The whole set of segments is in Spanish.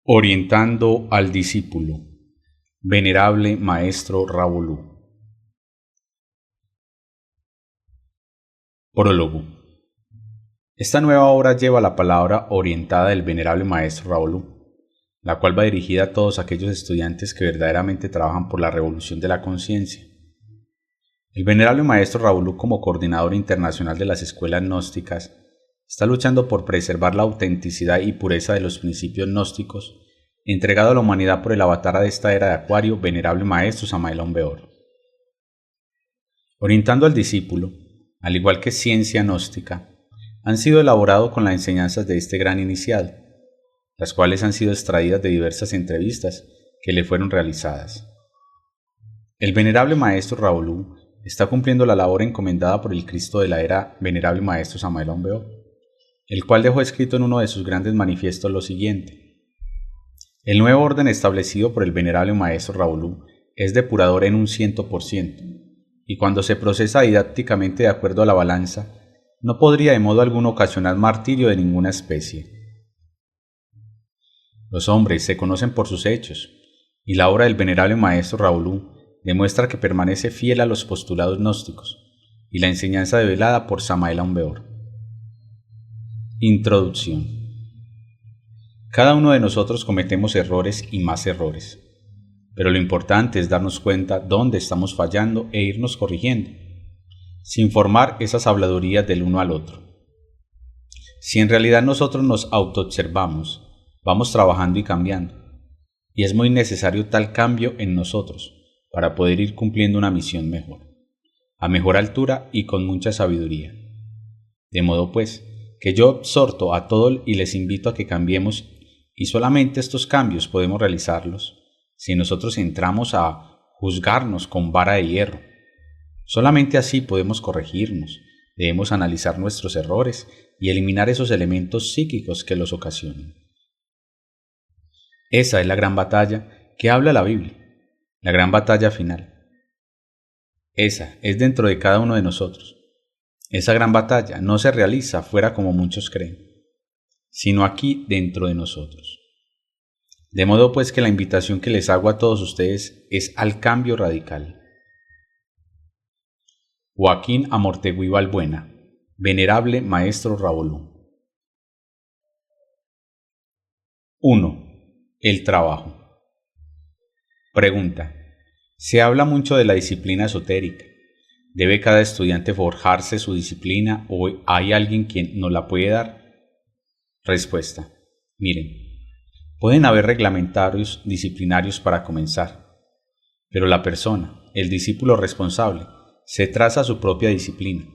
Orientando al discípulo. Venerable Maestro Ravolú. Prólogo. Esta nueva obra lleva la palabra orientada del Venerable Maestro Ravolú, la cual va dirigida a todos aquellos estudiantes que verdaderamente trabajan por la revolución de la conciencia. El Venerable Maestro Ravolú, como coordinador internacional de las escuelas gnósticas, está luchando por preservar la autenticidad y pureza de los principios gnósticos entregado a la humanidad por el avatar de esta era de Acuario, Venerable Maestro Samael Aun Weor. Orientando al discípulo, al igual que ciencia gnóstica, han sido elaborados con las enseñanzas de este gran iniciado, las cuales han sido extraídas de diversas entrevistas que le fueron realizadas. El Venerable Maestro Ravolú está cumpliendo la labor encomendada por el Cristo de la era Venerable Maestro Samael Aun Weor, el cual dejó escrito en uno de sus grandes manifiestos lo siguiente: el nuevo orden establecido por el Venerable Maestro Ravolú es depurador en un 100%, y cuando se procesa didácticamente de acuerdo a la balanza, no podría de modo alguno ocasionar martirio de ninguna especie. Los hombres se conocen por sus hechos, y la obra del Venerable Maestro Ravolú demuestra que permanece fiel a los postulados gnósticos y la enseñanza develada por Samael Aun Weor. Introducción. Cada uno de nosotros cometemos errores y más errores, pero lo importante es darnos cuenta dónde estamos fallando e irnos corrigiendo, sin formar esas habladurías del uno al otro. Si en realidad nosotros nos autoobservamos, vamos trabajando y cambiando, y es muy necesario tal cambio en nosotros para poder ir cumpliendo una misión mejor, a mejor altura y con mucha sabiduría. De modo pues, que yo exhorto a todos y les invito a que cambiemos, y solamente estos cambios podemos realizarlos si nosotros entramos a juzgarnos con vara de hierro. Solamente así podemos corregirnos, debemos analizar nuestros errores y eliminar esos elementos psíquicos que los ocasionan. Esa es la gran batalla que habla la Biblia, la gran batalla final. Esa es dentro de cada uno de nosotros. Esa gran batalla no se realiza fuera como muchos creen, sino aquí dentro de nosotros. De modo pues que la invitación que les hago a todos ustedes es al cambio radical. Joaquín Amortegui Balbuena, Venerable Maestro Ravolú. 1. El trabajo. Pregunta. Se habla mucho de la disciplina esotérica. ¿Debe cada estudiante forjarse su disciplina o hay alguien quien nos la puede dar? Respuesta. Miren, pueden haber reglamentarios disciplinarios para comenzar, pero la persona, el discípulo responsable, se traza su propia disciplina.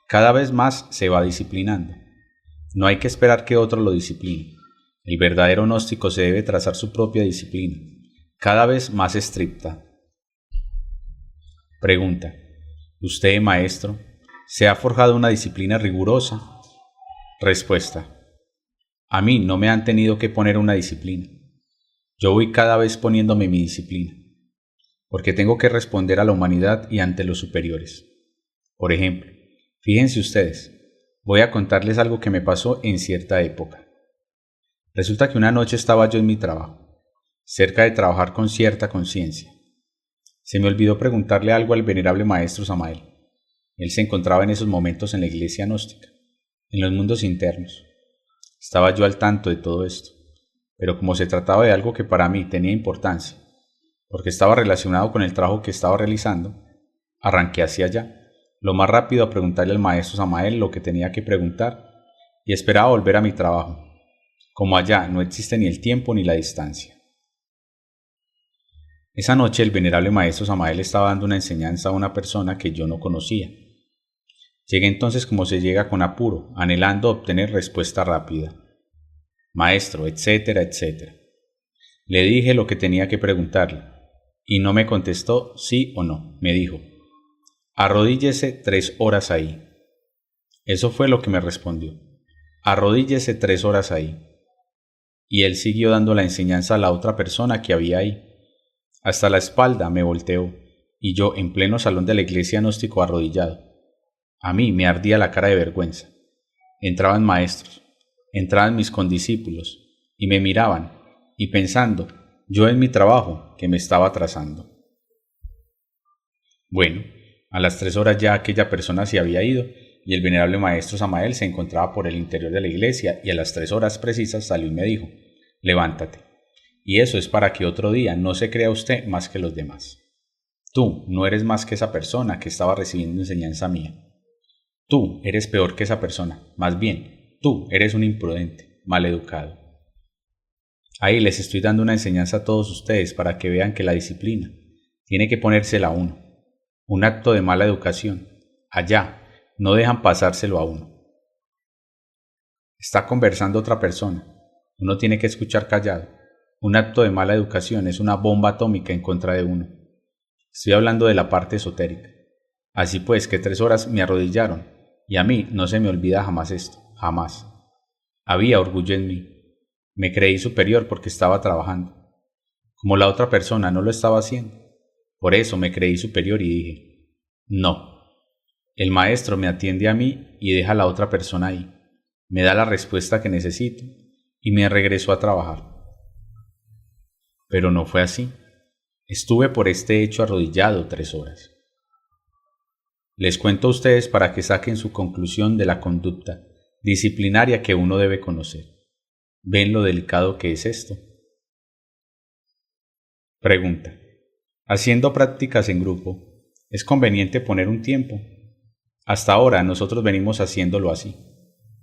Cada vez más se va disciplinando. No hay que esperar que otro lo discipline. El verdadero gnóstico se debe trazar su propia disciplina, cada vez más estricta. Pregunta. ¿Usted, maestro, se ha forjado una disciplina rigurosa? Respuesta. A mí no me han tenido que poner una disciplina. Yo voy cada vez poniéndome mi disciplina, porque tengo que responder a la humanidad y ante los superiores. Por ejemplo, fíjense ustedes, voy a contarles algo que me pasó en cierta época. Resulta que una noche estaba yo en mi trabajo, cerca de trabajar con cierta conciencia. Se me olvidó preguntarle algo al Venerable Maestro Samael. Él se encontraba en esos momentos en la iglesia gnóstica, en los mundos internos. Estaba yo al tanto de todo esto, pero como se trataba de algo que para mí tenía importancia, porque estaba relacionado con el trabajo que estaba realizando, arranqué hacia allá, lo más rápido a preguntarle al Maestro Samael lo que tenía que preguntar, y esperaba volver a mi trabajo. Como allá no existe ni el tiempo ni la distancia. Esa noche el Venerable Maestro Samael estaba dando una enseñanza a una persona que yo no conocía. Llegué entonces como se llega con apuro, anhelando obtener respuesta rápida. Maestro, etcétera, etcétera. Le dije lo que tenía que preguntarle, y no me contestó sí o no. Me dijo, arrodíllese 3 horas ahí. Eso fue lo que me respondió. Arrodíllese 3 horas ahí. Y él siguió dando la enseñanza a la otra persona que había ahí. Hasta la espalda me volteó, y yo en pleno salón de la iglesia gnóstico arrodillado. A mí me ardía la cara de vergüenza. Entraban maestros, entraban mis condiscípulos, y me miraban, y pensando yo en mi trabajo que me estaba atrasando. Bueno, a las 3 horas ya aquella persona se había ido y el venerable maestro Samael se encontraba por el interior de la iglesia y a las 3 horas precisas salió y me dijo: levántate. Y eso es para que otro día no se crea usted más que los demás. Tú no eres más que esa persona que estaba recibiendo enseñanza mía. Tú eres peor que esa persona, más bien, tú eres un imprudente, maleducado. Ahí les estoy dando una enseñanza a todos ustedes para que vean que la disciplina tiene que ponérsela a uno. Un acto de mala educación. Allá no dejan pasárselo a uno. Está conversando otra persona. Uno tiene que escuchar callado. Un acto de mala educación es una bomba atómica en contra de uno. Estoy hablando de la parte esotérica. Así pues que 3 horas me arrodillaron, y a mí no se me olvida jamás esto, jamás. Había orgullo en mí. Me creí superior porque estaba trabajando. Como la otra persona no lo estaba haciendo. Por eso me creí superior y dije: no. El maestro me atiende a mí y deja a la otra persona ahí. Me da la respuesta que necesito y me regresó a trabajar. Pero no fue así. Estuve por este hecho arrodillado 3 horas. Les cuento a ustedes para que saquen su conclusión de la conducta disciplinaria que uno debe conocer. ¿Ven lo delicado que es esto? Pregunta. Haciendo prácticas en grupo, ¿es conveniente poner un tiempo? Hasta ahora nosotros venimos haciéndolo así,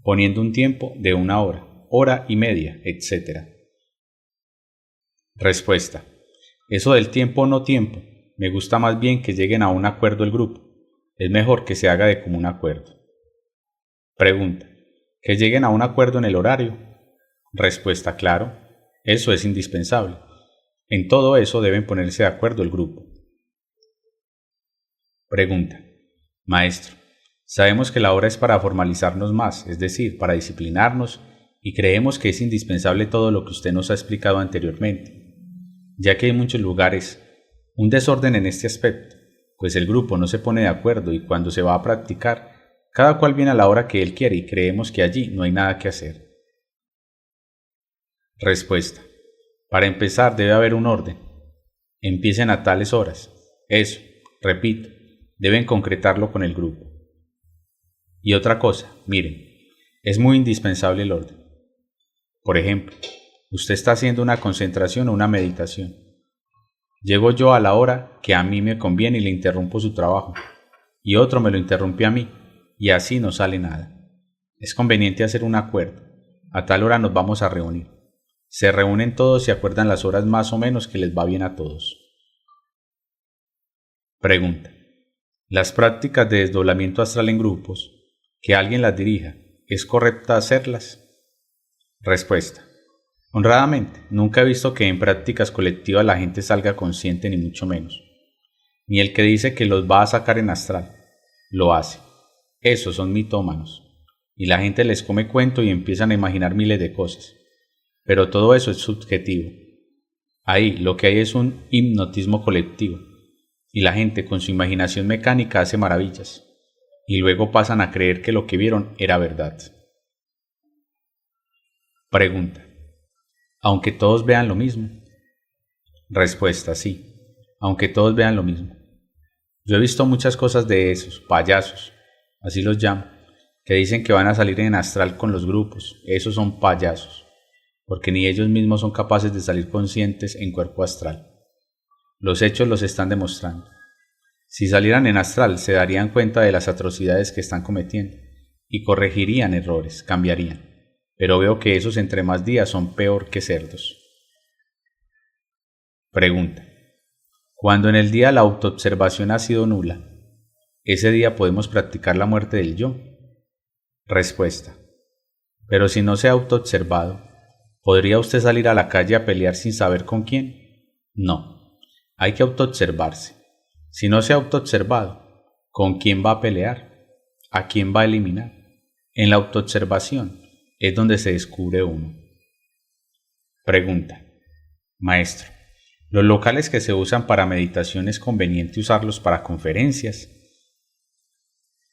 poniendo un tiempo de 1 hora, hora y media, etc. Respuesta. Eso del tiempo o no tiempo, me gusta más bien que lleguen a un acuerdo el grupo. Es mejor que se haga de común acuerdo. Pregunta. ¿Que lleguen a un acuerdo en el horario? Respuesta. Claro, eso es indispensable. En todo eso deben ponerse de acuerdo el grupo. Pregunta. Maestro, sabemos que la hora es para formalizarnos más, es decir, para disciplinarnos, y creemos que es indispensable todo lo que usted nos ha explicado anteriormente, ya que hay muchos lugares un desorden en este aspecto, pues el grupo no se pone de acuerdo y cuando se va a practicar, cada cual viene a la hora que él quiere y creemos que allí no hay nada que hacer. Respuesta. Para empezar debe haber un orden. Empiecen a tales horas. Eso, repito, deben concretarlo con el grupo. Y otra cosa, miren, es muy indispensable el orden. Por ejemplo, usted está haciendo una concentración o una meditación. Llego yo a la hora que a mí me conviene y le interrumpo su trabajo, y otro me lo interrumpe a mí, y así no sale nada. Es conveniente hacer un acuerdo. A tal hora nos vamos a reunir. Se reúnen todos y acuerdan las horas más o menos que les va bien a todos. Pregunta. Las prácticas de desdoblamiento astral en grupos, que alguien las dirija, ¿es correcta hacerlas? Respuesta. Honradamente, nunca he visto que en prácticas colectivas la gente salga consciente ni mucho menos. Ni el que dice que los va a sacar en astral, lo hace. Esos son mitómanos. Y la gente les come cuento y empiezan a imaginar miles de cosas. Pero todo eso es subjetivo. Ahí lo que hay es un hipnotismo colectivo. Y la gente con su imaginación mecánica hace maravillas. Y luego pasan a creer que lo que vieron era verdad. Pregunta. ¿Aunque todos vean lo mismo? Respuesta. Sí, aunque todos vean lo mismo. Yo he visto muchas cosas de esos payasos, así los llamo, que dicen que van a salir en astral con los grupos. Esos son payasos, porque ni ellos mismos son capaces de salir conscientes en cuerpo astral. Los hechos los están demostrando. Si salieran en astral se darían cuenta de las atrocidades que están cometiendo y corregirían errores, cambiarían. Pero veo que esos entre más días son peor que cerdos. Pregunta. Cuando en el día la autoobservación ha sido nula, ¿ese día podemos practicar la muerte del yo? Respuesta. Pero si no se ha autoobservado, ¿podría usted salir a la calle a pelear sin saber con quién? No, hay que autoobservarse. Si no se ha autoobservado, ¿con quién va a pelear? ¿A quién va a eliminar? En la autoobservación es donde se descubre uno. Pregunta. Maestro, ¿los locales que se usan para meditación es conveniente usarlos para conferencias?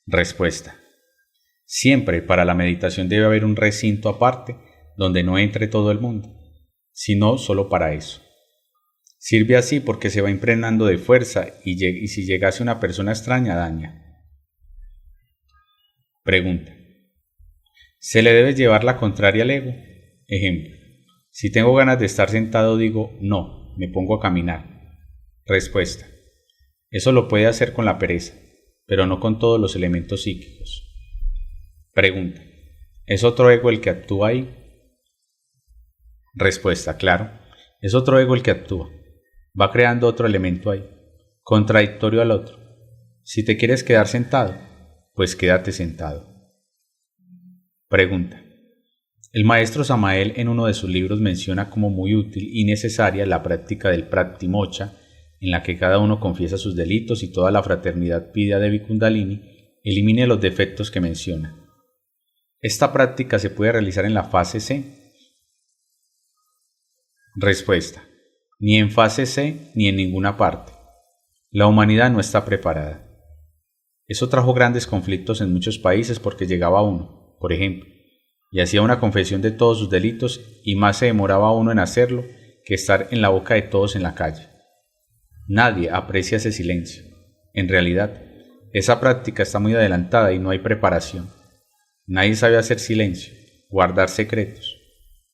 Respuesta. Siempre para la meditación debe haber un recinto aparte donde no entre todo el mundo. sino solo para eso. Sirve así porque se va impregnando de fuerza y si llegase una persona extraña daña. Pregunta. ¿Se le debe llevar la contraria al ego? Ejemplo. Si tengo ganas de estar sentado digo no, me pongo a caminar. Respuesta. Eso lo puede hacer con la pereza, pero no con todos los elementos psíquicos. Pregunta. ¿Es otro ego el que actúa ahí? Respuesta. Claro, es otro ego el que actúa. Va creando otro elemento ahí, contradictorio al otro. Si te quieres quedar sentado, pues quédate sentado. Pregunta. El maestro Samael en uno de sus libros menciona como muy útil y necesaria la práctica del Praktimoksha, en la que cada uno confiesa sus delitos y toda la fraternidad pide a Devi Kundalini elimine los defectos que menciona. Esta práctica se puede realizar en la fase C. Respuesta. Ni en fase C ni en ninguna parte. La humanidad no está preparada. Eso trajo grandes conflictos en muchos países porque llegaba uno, por ejemplo, y hacía una confesión de todos sus delitos y más se demoraba uno en hacerlo que estar en la boca de todos en la calle. Nadie aprecia ese silencio. En realidad, esa práctica está muy adelantada y no hay preparación. Nadie sabe hacer silencio, guardar secretos.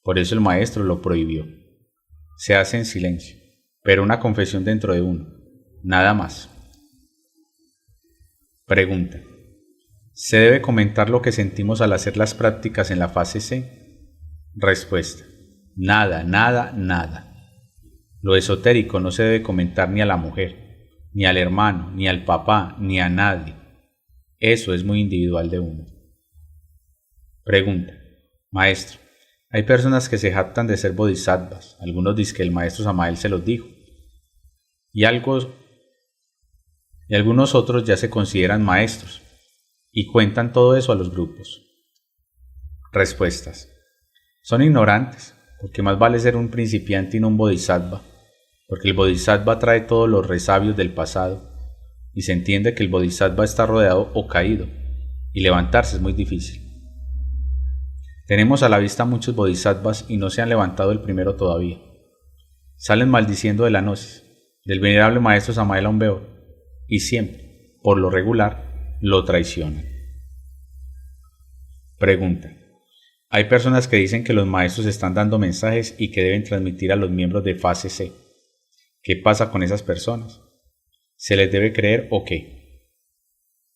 Por eso el maestro lo prohibió. Se hace en silencio, pero una confesión dentro de uno, nada más. Pregunta. ¿Se debe comentar lo que sentimos al hacer las prácticas en la fase C? Respuesta. Nada, nada, nada. Lo esotérico no se debe comentar ni a la mujer, ni al hermano, ni al papá, ni a nadie. Eso es muy individual de uno. Pregunta. Maestro, hay personas que se jactan de ser bodhisattvas, algunos dicen que el maestro Samael se los dijo, y algunos otros ya se consideran maestros, y cuentan todo eso a los grupos. Respuestas. Son ignorantes, porque más vale ser un principiante y no un bodhisattva, porque el bodhisattva trae todos los resabios del pasado, y se entiende que el bodhisattva está rodeado o caído, y levantarse es muy difícil. Tenemos a la vista muchos bodhisattvas y no se han levantado el primero todavía. Salen maldiciendo de la gnosis, del venerable maestro Samael Aun Weor, y siempre, por lo regular, lo traicionan. Pregunta. Hay personas que dicen que los maestros están dando mensajes y que deben transmitir a los miembros de fase C. ¿Qué pasa con esas personas? ¿Se les debe creer o qué?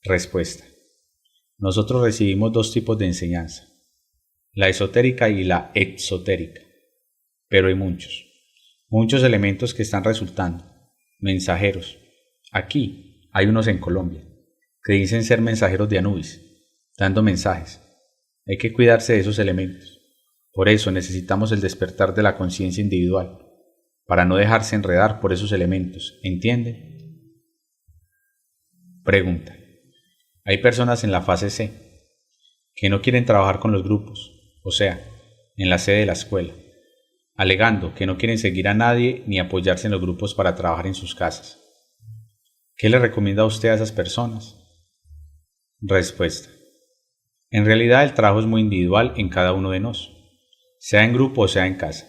Respuesta. Nosotros recibimos dos tipos de enseñanza, la esotérica y la exotérica, pero hay muchos elementos que están resultando, mensajeros. Aquí hay unos en Colombia, que dicen ser mensajeros de Anubis, dando mensajes. Hay que cuidarse de esos elementos. Por eso necesitamos el despertar de la conciencia individual, para no dejarse enredar por esos elementos, ¿entiende? Pregunta. Hay personas en la fase C que no quieren trabajar con los grupos, o sea, en la sede de la escuela, alegando que no quieren seguir a nadie ni apoyarse en los grupos para trabajar en sus casas. ¿Qué le recomienda a usted a esas personas? Respuesta. En realidad el trabajo es muy individual en cada uno de nosotros, sea en grupo o sea en casa.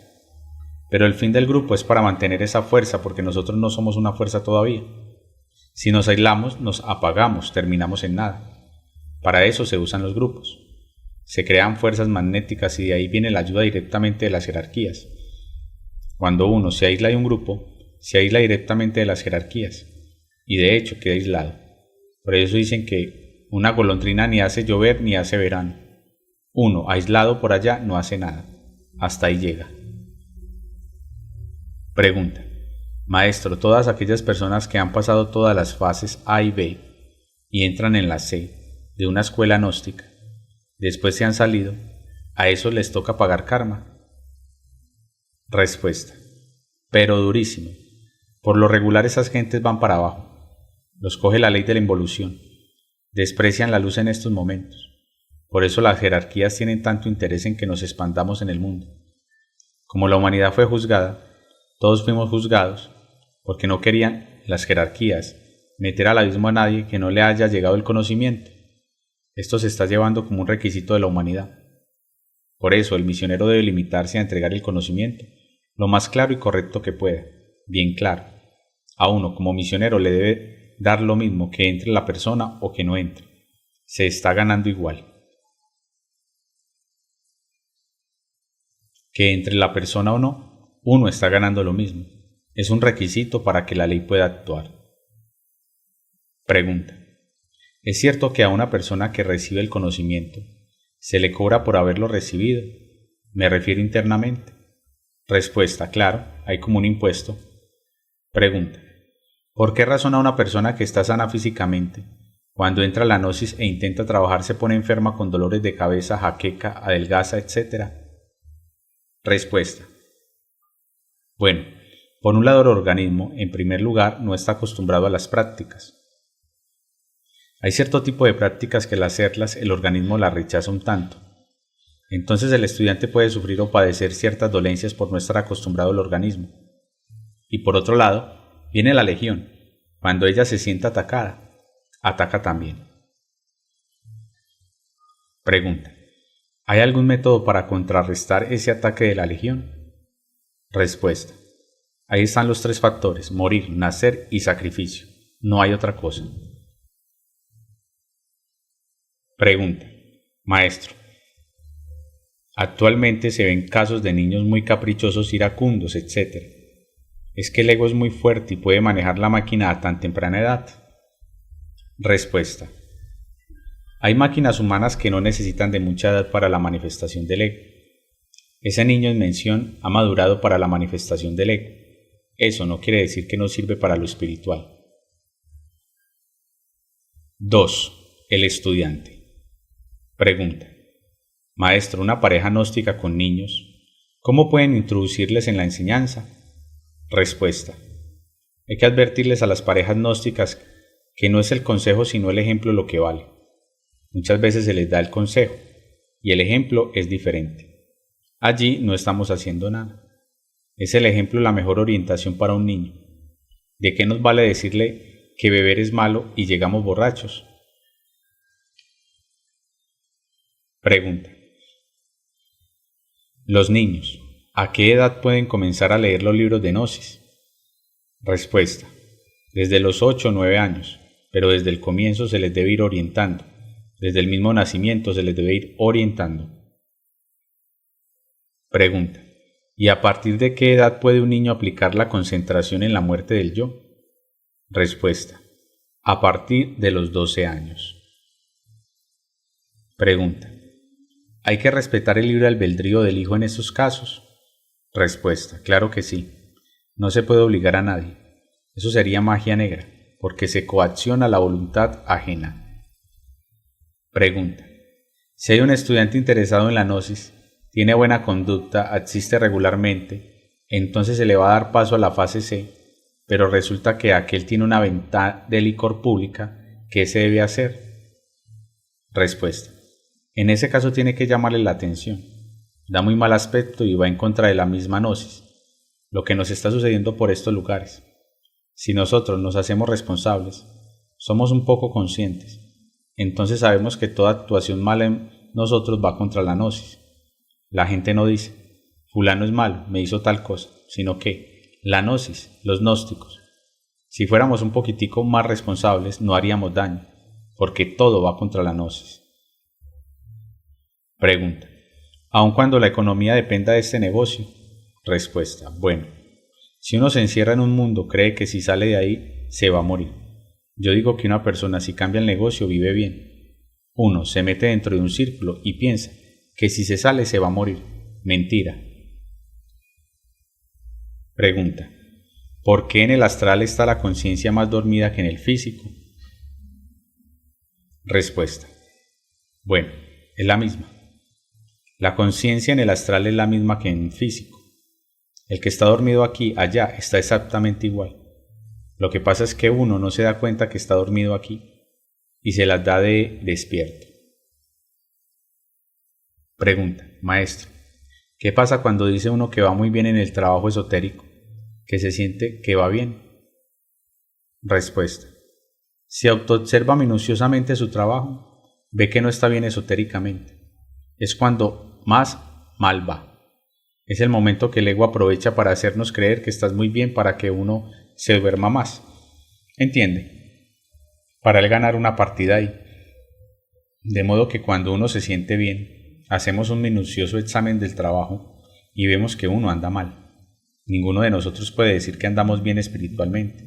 Pero el fin del grupo es para mantener esa fuerza porque nosotros no somos una fuerza todavía. Si nos aislamos, nos apagamos, terminamos en nada. Para eso se usan los grupos. Se crean fuerzas magnéticas y de ahí viene la ayuda directamente de las jerarquías. Cuando uno se aísla de un grupo, se aísla directamente de las jerarquías y de hecho queda aislado. Por eso dicen que una golondrina ni hace llover ni hace verano. Uno aislado por allá no hace nada. Hasta ahí llega. Pregunta. Maestro, todas aquellas personas que han pasado todas las fases A y B y entran en la C de una escuela gnóstica, después se han salido, ¿a eso les toca pagar karma? Respuesta. Pero durísimo. Por lo regular esas gentes van para abajo. Los coge la ley de la involución. Desprecian la luz en estos momentos. Por eso las jerarquías tienen tanto interés en que nos expandamos en el mundo. Como la humanidad fue juzgada, todos fuimos juzgados, porque no querían las jerarquías meter al abismo a nadie que no le haya llegado el conocimiento. Esto se está llevando como un requisito de la humanidad. Por eso el misionero debe limitarse a entregar el conocimiento lo más claro y correcto que pueda, bien claro. A uno como misionero le debe dar lo mismo que entre la persona o que no entre. Se está ganando igual. Que entre la persona o no, uno está ganando lo mismo. Es un requisito para que la ley pueda actuar. Pregunta. ¿Es cierto que a una persona que recibe el conocimiento se le cobra por haberlo recibido? Me refiero internamente. Respuesta. Claro, hay como un impuesto. Pregunta. ¿Por qué razón a una persona que está sana físicamente, cuando entra a la gnosis e intenta trabajar, se pone enferma con dolores de cabeza, jaqueca, adelgaza, etcétera? Respuesta. Bueno, por un lado el organismo, en primer lugar, no está acostumbrado a las prácticas. Hay cierto tipo de prácticas que al hacerlas el organismo las rechaza un tanto. Entonces el estudiante puede sufrir o padecer ciertas dolencias por no estar acostumbrado al organismo. Y por otro lado, viene la legión. Cuando ella se sienta atacada, ataca también. Pregunta. ¿Hay algún método para contrarrestar ese ataque de la legión? Respuesta. Ahí están los tres factores: morir, nacer y sacrificio. No hay otra cosa. Pregunta. Maestro. Actualmente se ven casos de niños muy caprichosos, iracundos, etc. ¿Es que el ego es muy fuerte y puede manejar la máquina a tan temprana edad? Respuesta. Hay máquinas humanas que no necesitan de mucha edad para la manifestación del ego. Ese niño en mención ha madurado para la manifestación del ego. Eso no quiere decir que no sirve para lo espiritual. 2. El estudiante. Pregunta. Maestro, una pareja gnóstica con niños, ¿cómo pueden introducirles en la enseñanza? Respuesta. Hay que advertirles a las parejas gnósticas que no es el consejo sino el ejemplo lo que vale. Muchas veces se les da el consejo y el ejemplo es diferente. Allí no estamos haciendo nada. ¿Es el ejemplo la mejor orientación para un niño? ¿De qué nos vale decirle que beber es malo y llegamos borrachos? Pregunta. Los niños, ¿a qué edad pueden comenzar a leer los libros de gnosis? Respuesta. Desde los 8 o 9 años, pero desde el comienzo se les debe ir orientando. Desde el mismo nacimiento se les debe ir orientando. Pregunta. ¿Y a partir de qué edad puede un niño aplicar la concentración en la muerte del yo? Respuesta. A partir de los 12 años. Pregunta. ¿Hay que respetar el libre albedrío del hijo en estos casos? Respuesta. Claro que sí. No se puede obligar a nadie. Eso sería magia negra, porque se coacciona la voluntad ajena. Pregunta. Si hay un estudiante interesado en la gnosis, tiene buena conducta, asiste regularmente, entonces se le va a dar paso a la fase C, pero resulta que aquel tiene una venta de licor pública, ¿qué se debe hacer? Respuesta. En ese caso tiene que llamarle la atención. Da muy mal aspecto y va en contra de la misma gnosis, lo que nos está sucediendo por estos lugares. Si nosotros nos hacemos responsables, somos un poco conscientes, entonces sabemos que toda actuación mala en nosotros va contra la gnosis. La gente no dice, fulano es malo, me hizo tal cosa, sino que la gnosis, los gnósticos. Si fuéramos un poquitico más responsables, no haríamos daño, porque todo va contra la gnosis. Pregunta. ¿Aun cuando la economía dependa de este negocio? Respuesta. Bueno, si uno se encierra en un mundo, cree que si sale de ahí, se va a morir. Yo digo que una persona, si cambia el negocio, vive bien. Uno se mete dentro de un círculo y piensa que si se sale, se va a morir. Mentira. Pregunta. ¿Por qué en el astral está la conciencia más dormida que en el físico? Respuesta. Bueno, es la misma. La conciencia en el astral es la misma que en el físico. El que está dormido aquí, allá, está exactamente igual. Lo que pasa es que uno no se da cuenta que está dormido aquí y se las da de despierto. Pregunta. Maestro, ¿qué pasa cuando dice uno que va muy bien en el trabajo esotérico, que se siente que va bien? Respuesta. Si autoobserva minuciosamente su trabajo, ve que no está bien esotéricamente. Es cuando más mal va. Es el momento que el ego aprovecha para hacernos creer que estás muy bien para que uno se duerma más. ¿Entiende? Para él ganar una partida ahí. De modo que cuando uno se siente bien, hacemos un minucioso examen del trabajo y vemos que uno anda mal. Ninguno de nosotros puede decir que andamos bien espiritualmente.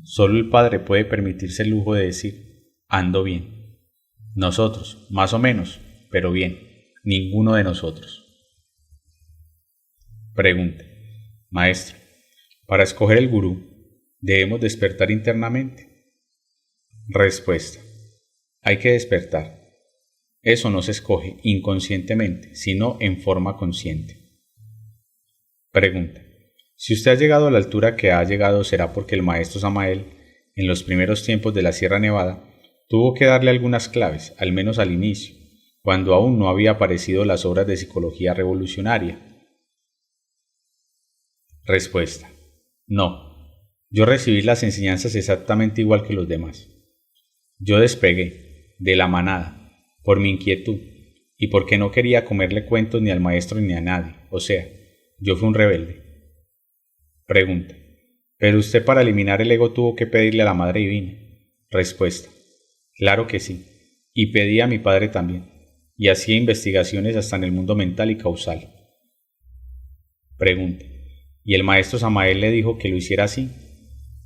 Solo el Padre puede permitirse el lujo de decir, ando bien. Nosotros, más o menos, pero bien. Ninguno de nosotros. Pregunta. Maestro, para escoger el gurú, ¿debemos despertar internamente? Respuesta. Hay que despertar. Eso no se escoge inconscientemente, sino en forma consciente. Pregunta. Si usted ha llegado a la altura que ha llegado, ¿será porque el maestro Samael, en los primeros tiempos de la Sierra Nevada, tuvo que darle algunas claves, al menos al inicio, cuando aún no había aparecido las obras de psicología revolucionaria? Respuesta. No. Yo recibí las enseñanzas exactamente igual que los demás. Yo despegué, de la manada, por mi inquietud, y porque no quería comerle cuentos ni al maestro ni a nadie, o sea, yo fui un rebelde. Pregunta. ¿Pero usted para eliminar el ego tuvo que pedirle a la Madre Divina? Respuesta. Claro que sí, y pedí a mi padre también, y hacía investigaciones hasta en el mundo mental y causal. Pregunta. ¿Y el maestro Samael le dijo que lo hiciera así?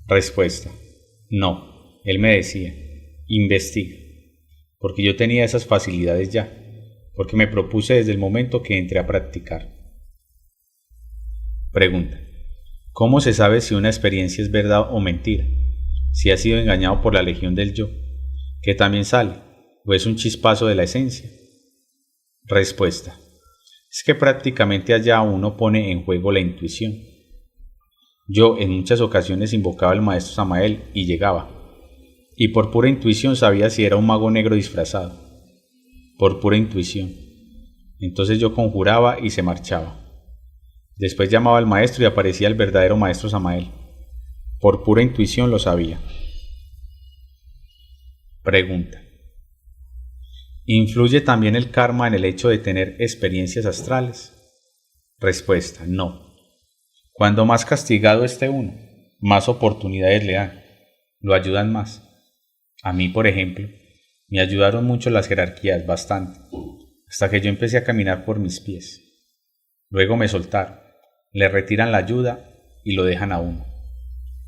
Respuesta. No, él me decía, investiga, porque yo tenía esas facilidades ya, porque me propuse desde el momento que entré a practicar. Pregunta. ¿Cómo se sabe si una experiencia es verdad o mentira? Si ha sido engañado por la legión del yo, que también sale, o es un chispazo de la esencia. Respuesta. Es que prácticamente allá uno pone en juego la intuición. Yo en muchas ocasiones invocaba al maestro Samael y llegaba, y por pura intuición sabía si era un mago negro disfrazado. Por pura intuición. Entonces yo conjuraba y se marchaba. Después llamaba al maestro y aparecía el verdadero maestro Samael. Por pura intuición lo sabía. Pregunta. ¿Influye también el karma en el hecho de tener experiencias astrales? Respuesta. No. Cuando más castigado esté uno, más oportunidades le dan, lo ayudan más. A mí, por ejemplo, me ayudaron mucho las jerarquías, bastante, hasta que yo empecé a caminar por mis pies. Luego me soltaron, le retiran la ayuda y lo dejan a uno.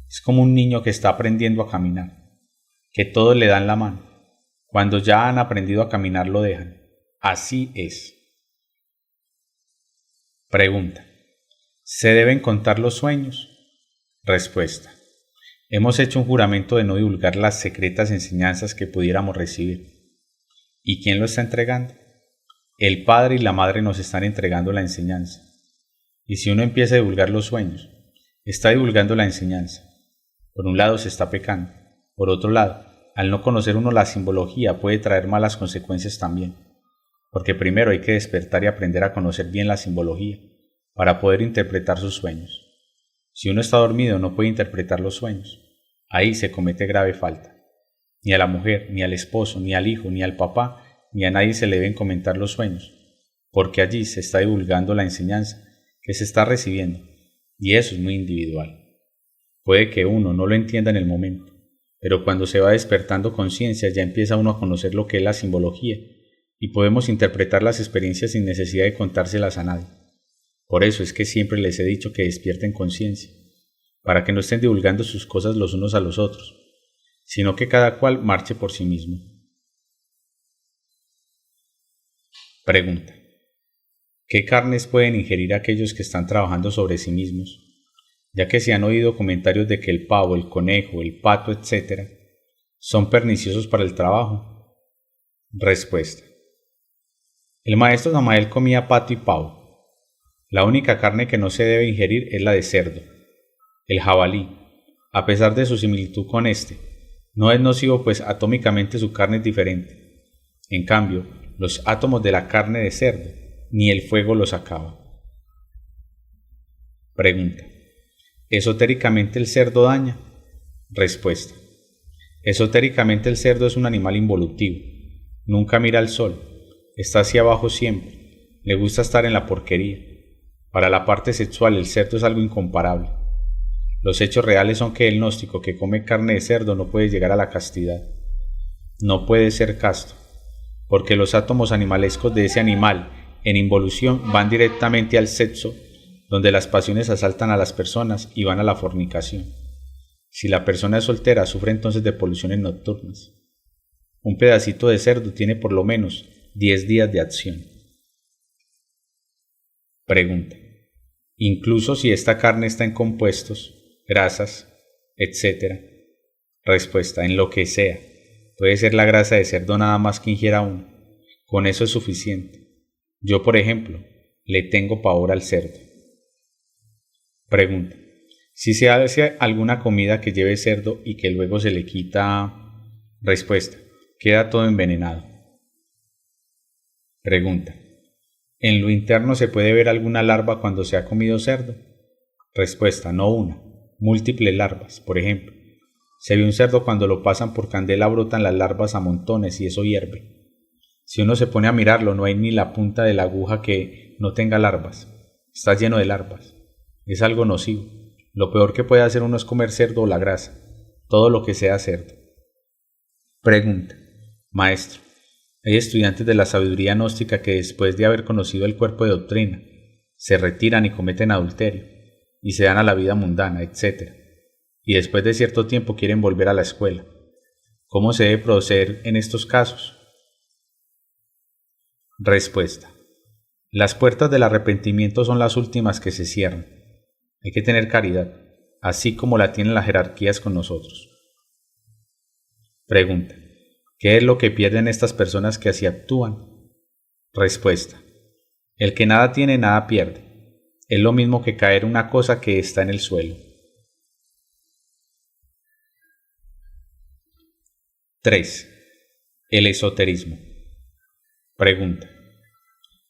Es como un niño que está aprendiendo a caminar, que todos le dan la mano. Cuando ya han aprendido a caminar lo dejan. Así es. Pregunta. ¿Se deben contar los sueños? Respuesta. Hemos hecho un juramento de no divulgar las secretas enseñanzas que pudiéramos recibir. ¿Y quién lo está entregando? El Padre y la Madre nos están entregando la enseñanza. Y si uno empieza a divulgar los sueños, está divulgando la enseñanza. Por un lado se está pecando. Por otro lado, al no conocer uno la simbología puede traer malas consecuencias también. Porque primero hay que despertar y aprender a conocer bien la simbología, para poder interpretar sus sueños. Si uno está dormido no puede interpretar los sueños. Ahí se comete grave falta. Ni a la mujer, ni al esposo, ni al hijo, ni al papá, ni a nadie se le deben comentar los sueños, porque allí se está divulgando la enseñanza que se está recibiendo, y eso es muy individual. Puede que uno no lo entienda en el momento, pero cuando se va despertando conciencia ya empieza uno a conocer lo que es la simbología, y podemos interpretar las experiencias sin necesidad de contárselas a nadie. Por eso es que siempre les he dicho que despierten conciencia, para que no estén divulgando sus cosas los unos a los otros, sino que cada cual marche por sí mismo. Pregunta. ¿Qué carnes pueden ingerir aquellos que están trabajando sobre sí mismos? Ya que se han oído comentarios de que el pavo, el conejo, el pato, etc., son perniciosos para el trabajo. Respuesta. El maestro Samael comía pato y pavo. La única carne que no se debe ingerir es la de cerdo. El jabalí, a pesar de su similitud con este, no es nocivo pues atómicamente su carne es diferente. En cambio, los átomos de la carne de cerdo, ni el fuego los acaba. Pregunta. ¿Esotéricamente el cerdo daña? Respuesta. Esotéricamente el cerdo es un animal involutivo. Nunca mira al sol. Está hacia abajo siempre. Le gusta estar en la porquería. Para la parte sexual el cerdo es algo incomparable. Los hechos reales son que el gnóstico que come carne de cerdo no puede llegar a la castidad. No puede ser casto, porque los átomos animalescos de ese animal en involución van directamente al sexo, donde las pasiones asaltan a las personas y van a la fornicación. Si la persona es soltera, sufre entonces de poluciones nocturnas. Un pedacito de cerdo tiene por lo menos 10 días de acción. Pregunta. Incluso si esta carne está en compuestos, grasas, etc. Respuesta. En lo que sea. Puede ser la grasa de cerdo nada más que ingiera uno. Con eso es suficiente. Yo, por ejemplo, le tengo pavor al cerdo. Pregunta. Si se hace alguna comida que lleve cerdo y que luego se le quita... Respuesta. Queda todo envenenado. Pregunta. ¿En lo interno se puede ver alguna larva cuando se ha comido cerdo? Respuesta. No una. Múltiples larvas. Por ejemplo, se ve un cerdo cuando lo pasan por candela, brotan las larvas a montones y eso hierve. Si uno se pone a mirarlo, no hay ni la punta de la aguja que no tenga larvas. Está lleno de larvas. Es algo nocivo. Lo peor que puede hacer uno es comer cerdo o la grasa. Todo lo que sea cerdo. Pregunta. Maestro, hay estudiantes de la sabiduría gnóstica que después de haber conocido el cuerpo de doctrina, se retiran y cometen adulterio, y se dan a la vida mundana, etc. Y después de cierto tiempo quieren volver a la escuela. ¿Cómo se debe proceder en estos casos? Respuesta. Las puertas del arrepentimiento son las últimas que se cierran. Hay que tener caridad, así como la tienen las jerarquías con nosotros. Pregunta. ¿Qué es lo que pierden estas personas que así actúan? Respuesta. El que nada tiene, nada pierde. Es lo mismo que caer una cosa que está en el suelo. 3. El esoterismo. Pregunta.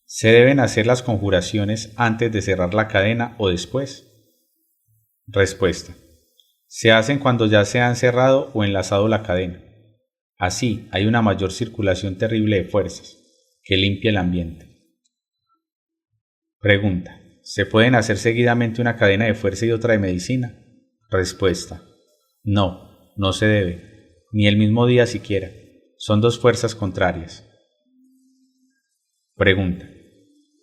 ¿Se deben hacer las conjuraciones antes de cerrar la cadena o después? Respuesta. Se hacen cuando ya se han cerrado o enlazado la cadena. Así hay una mayor circulación terrible de fuerzas, que limpia el ambiente. Pregunta. ¿Se pueden hacer seguidamente una cadena de fuerza y otra de medicina? Respuesta. No, no se debe, ni el mismo día siquiera. Son dos fuerzas contrarias. Pregunta.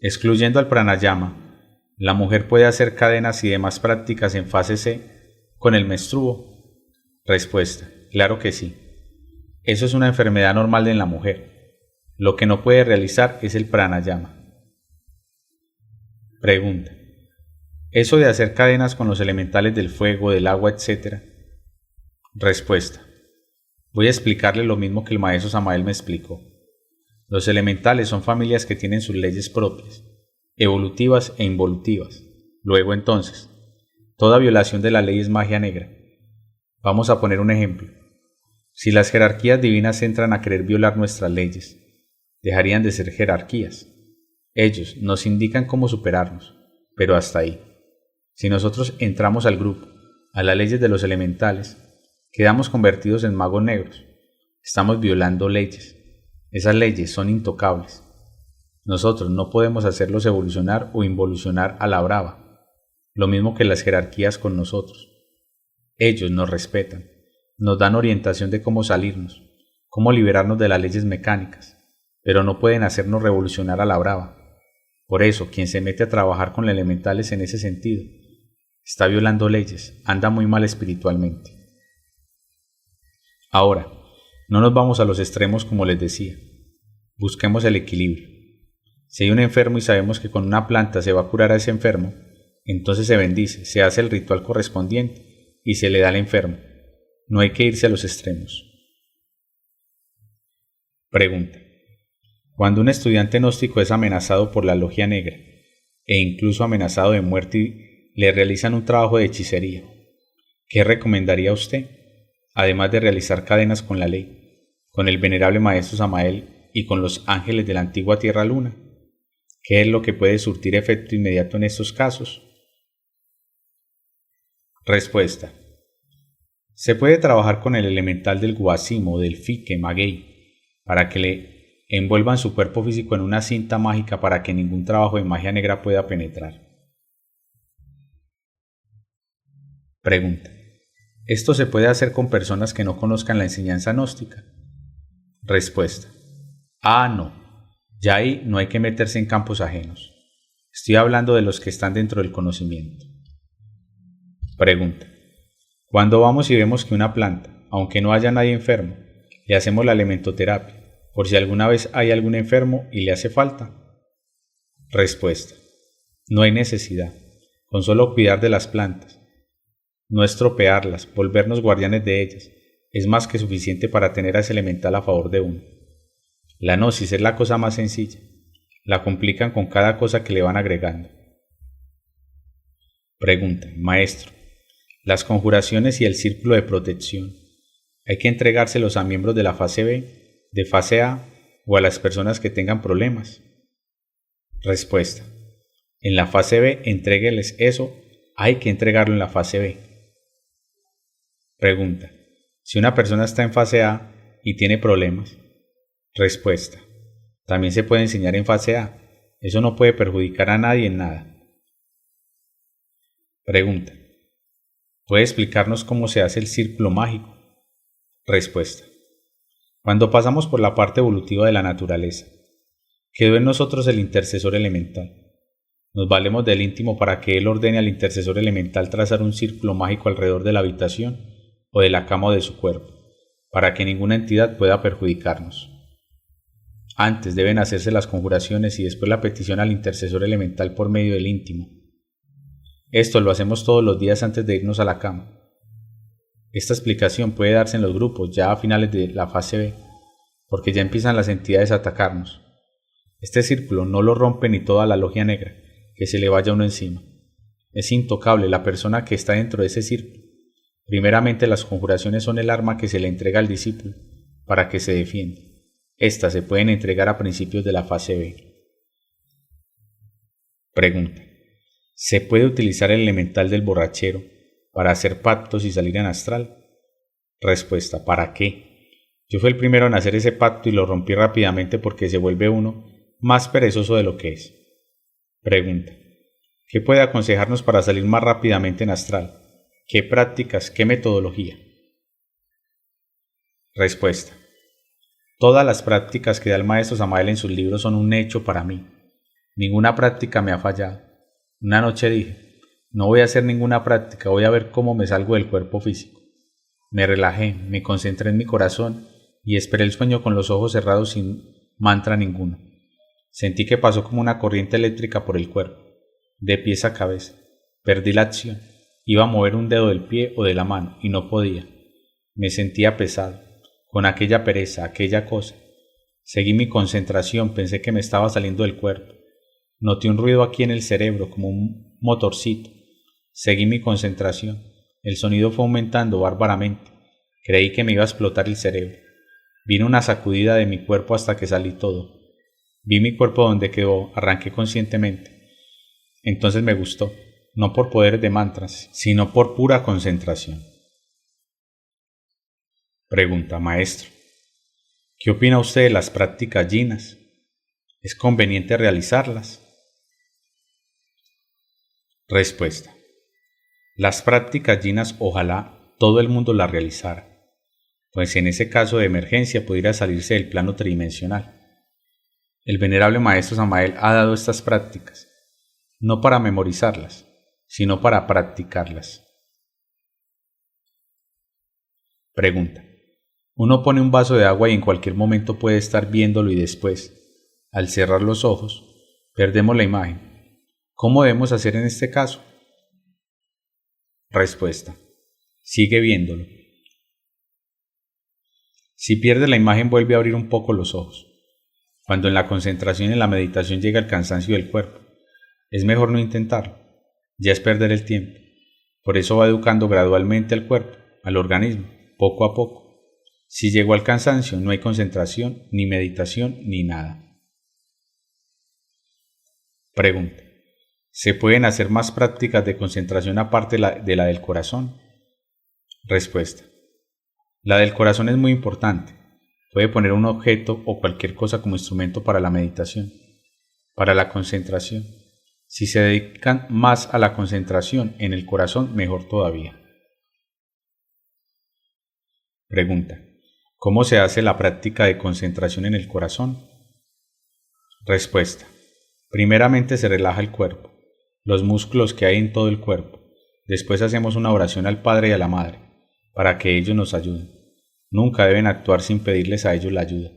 Excluyendo al pranayama, ¿la mujer puede hacer cadenas y demás prácticas en fase C con el menstruo? Respuesta. Claro que sí. Eso es una enfermedad normal en la mujer. Lo que no puede realizar es el pranayama. Pregunta. ¿Eso de hacer cadenas con los elementales del fuego, del agua, etc.? Respuesta. Voy a explicarle lo mismo que el maestro Samael me explicó. Los elementales son familias que tienen sus leyes propias, evolutivas e involutivas. Luego entonces, toda violación de la ley es magia negra. Vamos a poner un ejemplo. Si las jerarquías divinas entran a querer violar nuestras leyes, dejarían de ser jerarquías. Ellos nos indican cómo superarnos, pero hasta ahí. Si nosotros entramos al grupo, a las leyes de los elementales, quedamos convertidos en magos negros. Estamos violando leyes. Esas leyes son intocables. Nosotros no podemos hacerlos evolucionar o involucionar a la brava, lo mismo que las jerarquías con nosotros. Ellos nos respetan. Nos dan orientación de cómo salirnos, cómo liberarnos de las leyes mecánicas, pero no pueden hacernos revolucionar a la brava. Por eso, quien se mete a trabajar con elementales en ese sentido, está violando leyes, anda muy mal espiritualmente. Ahora, no nos vamos a los extremos como les decía. Busquemos el equilibrio. Si hay un enfermo y sabemos que con una planta se va a curar a ese enfermo, entonces se bendice, se hace el ritual correspondiente y se le da al enfermo. No hay que irse a los extremos. Pregunta. Cuando un estudiante gnóstico es amenazado por la logia negra e incluso amenazado de muerte y le realizan un trabajo de hechicería, ¿qué recomendaría usted? Además de realizar cadenas con la ley, con el venerable maestro Samael y con los ángeles de la antigua Tierra Luna. ¿Qué es lo que puede surtir efecto inmediato en estos casos? Respuesta. Se puede trabajar con el elemental del guasimo o del fique maguey para que le envuelvan su cuerpo físico en una cinta mágica para que ningún trabajo de magia negra pueda penetrar. Pregunta. ¿Esto se puede hacer con personas que no conozcan la enseñanza gnóstica? Respuesta. No. Ya ahí no hay que meterse en campos ajenos. Estoy hablando de los que están dentro del conocimiento. Pregunta. Cuando vamos y vemos que una planta, aunque no haya nadie enfermo, le hacemos la elementoterapia, por si alguna vez hay algún enfermo y le hace falta. Respuesta. No hay necesidad, con solo cuidar de las plantas, no estropearlas, volvernos guardianes de ellas, es más que suficiente para tener a ese elemental a favor de uno. La gnosis es la cosa más sencilla, la complican con cada cosa que le van agregando. Pregunta. Maestro, las conjuraciones y el círculo de protección, ¿hay que entregárselos a miembros de la fase B, de fase A o a las personas que tengan problemas? Respuesta. En la fase B, entrégueles eso, hay que entregarlo en la fase B. Pregunta. Si una persona está en fase A y tiene problemas. Respuesta. También se puede enseñar en fase A. Eso no puede perjudicar a nadie en nada. Pregunta. ¿Puede explicarnos cómo se hace el círculo mágico? Respuesta. Cuando pasamos por la parte evolutiva de la naturaleza, quedó en nosotros el intercesor elemental. Nos valemos del íntimo para que él ordene al intercesor elemental trazar un círculo mágico alrededor de la habitación o de la cama o de su cuerpo, para que ninguna entidad pueda perjudicarnos. Antes deben hacerse las conjuraciones y después la petición al intercesor elemental por medio del íntimo. Esto lo hacemos todos los días antes de irnos a la cama. Esta explicación puede darse en los grupos ya a finales de la fase B, porque ya empiezan las entidades a atacarnos. Este círculo no lo rompe ni toda la logia negra, que se le vaya uno encima. Es intocable la persona que está dentro de ese círculo. Primeramente, las conjuraciones son el arma que se le entrega al discípulo para que se defienda. Estas se pueden entregar a principios de la fase B. Pregunta. ¿Se puede utilizar el elemental del borrachero para hacer pactos y salir en astral? Respuesta. ¿Para qué? Yo fui el primero en hacer ese pacto y lo rompí rápidamente porque se vuelve uno más perezoso de lo que es. Pregunta. ¿Qué puede aconsejarnos para salir más rápidamente en astral? ¿Qué prácticas? ¿Qué metodología? Respuesta. Todas las prácticas que da el maestro Samael en sus libros son un hecho para mí. Ninguna práctica me ha fallado. Una noche dije, no voy a hacer ninguna práctica, voy a ver cómo me salgo del cuerpo físico. Me relajé, me concentré en mi corazón y esperé el sueño con los ojos cerrados sin mantra ninguno. Sentí que pasó como una corriente eléctrica por el cuerpo, de pies a cabeza. Perdí la acción. Iba a mover un dedo del pie o de la mano y no podía. Me sentía pesado, con aquella pereza, aquella cosa. Seguí mi concentración, pensé que me estaba saliendo del cuerpo. Noté un ruido aquí en el cerebro, como un motorcito. Seguí mi concentración. El sonido fue aumentando bárbaramente. Creí que me iba a explotar el cerebro. Vino una sacudida de mi cuerpo hasta que salí todo. Vi mi cuerpo donde quedó, arranqué conscientemente. Entonces me gustó, no por poderes de mantras, sino por pura concentración. Pregunta. Maestro, ¿qué opina usted de las prácticas yinas? ¿Es conveniente realizarlas? Respuesta. Las prácticas yinas ojalá todo el mundo las realizara, pues en ese caso de emergencia pudiera salirse del plano tridimensional. El venerable maestro Samael ha dado estas prácticas, no para memorizarlas, sino para practicarlas. Pregunta. Uno pone un vaso de agua y en cualquier momento puede estar viéndolo y después, al cerrar los ojos, perdemos la imagen. ¿Cómo debemos hacer en este caso? Respuesta. Sigue viéndolo. Si pierde la imagen, vuelve a abrir un poco los ojos. Cuando en la concentración y en la meditación llega el cansancio del cuerpo, es mejor no intentarlo. Ya es perder el tiempo. Por eso va educando gradualmente al cuerpo, al organismo, poco a poco. Si llegó al cansancio, no hay concentración, ni meditación, ni nada. Pregunta. ¿Se pueden hacer más prácticas de concentración aparte de la del corazón? Respuesta. La del corazón es muy importante. Puede poner un objeto o cualquier cosa como instrumento para la meditación, para la concentración. Si se dedican más a la concentración en el corazón, mejor todavía. Pregunta. ¿Cómo se hace la práctica de concentración en el corazón? Respuesta. Primeramente se relaja el cuerpo, los músculos que hay en todo el cuerpo. Después hacemos una oración al Padre y a la Madre, para que ellos nos ayuden. Nunca deben actuar sin pedirles a ellos la ayuda.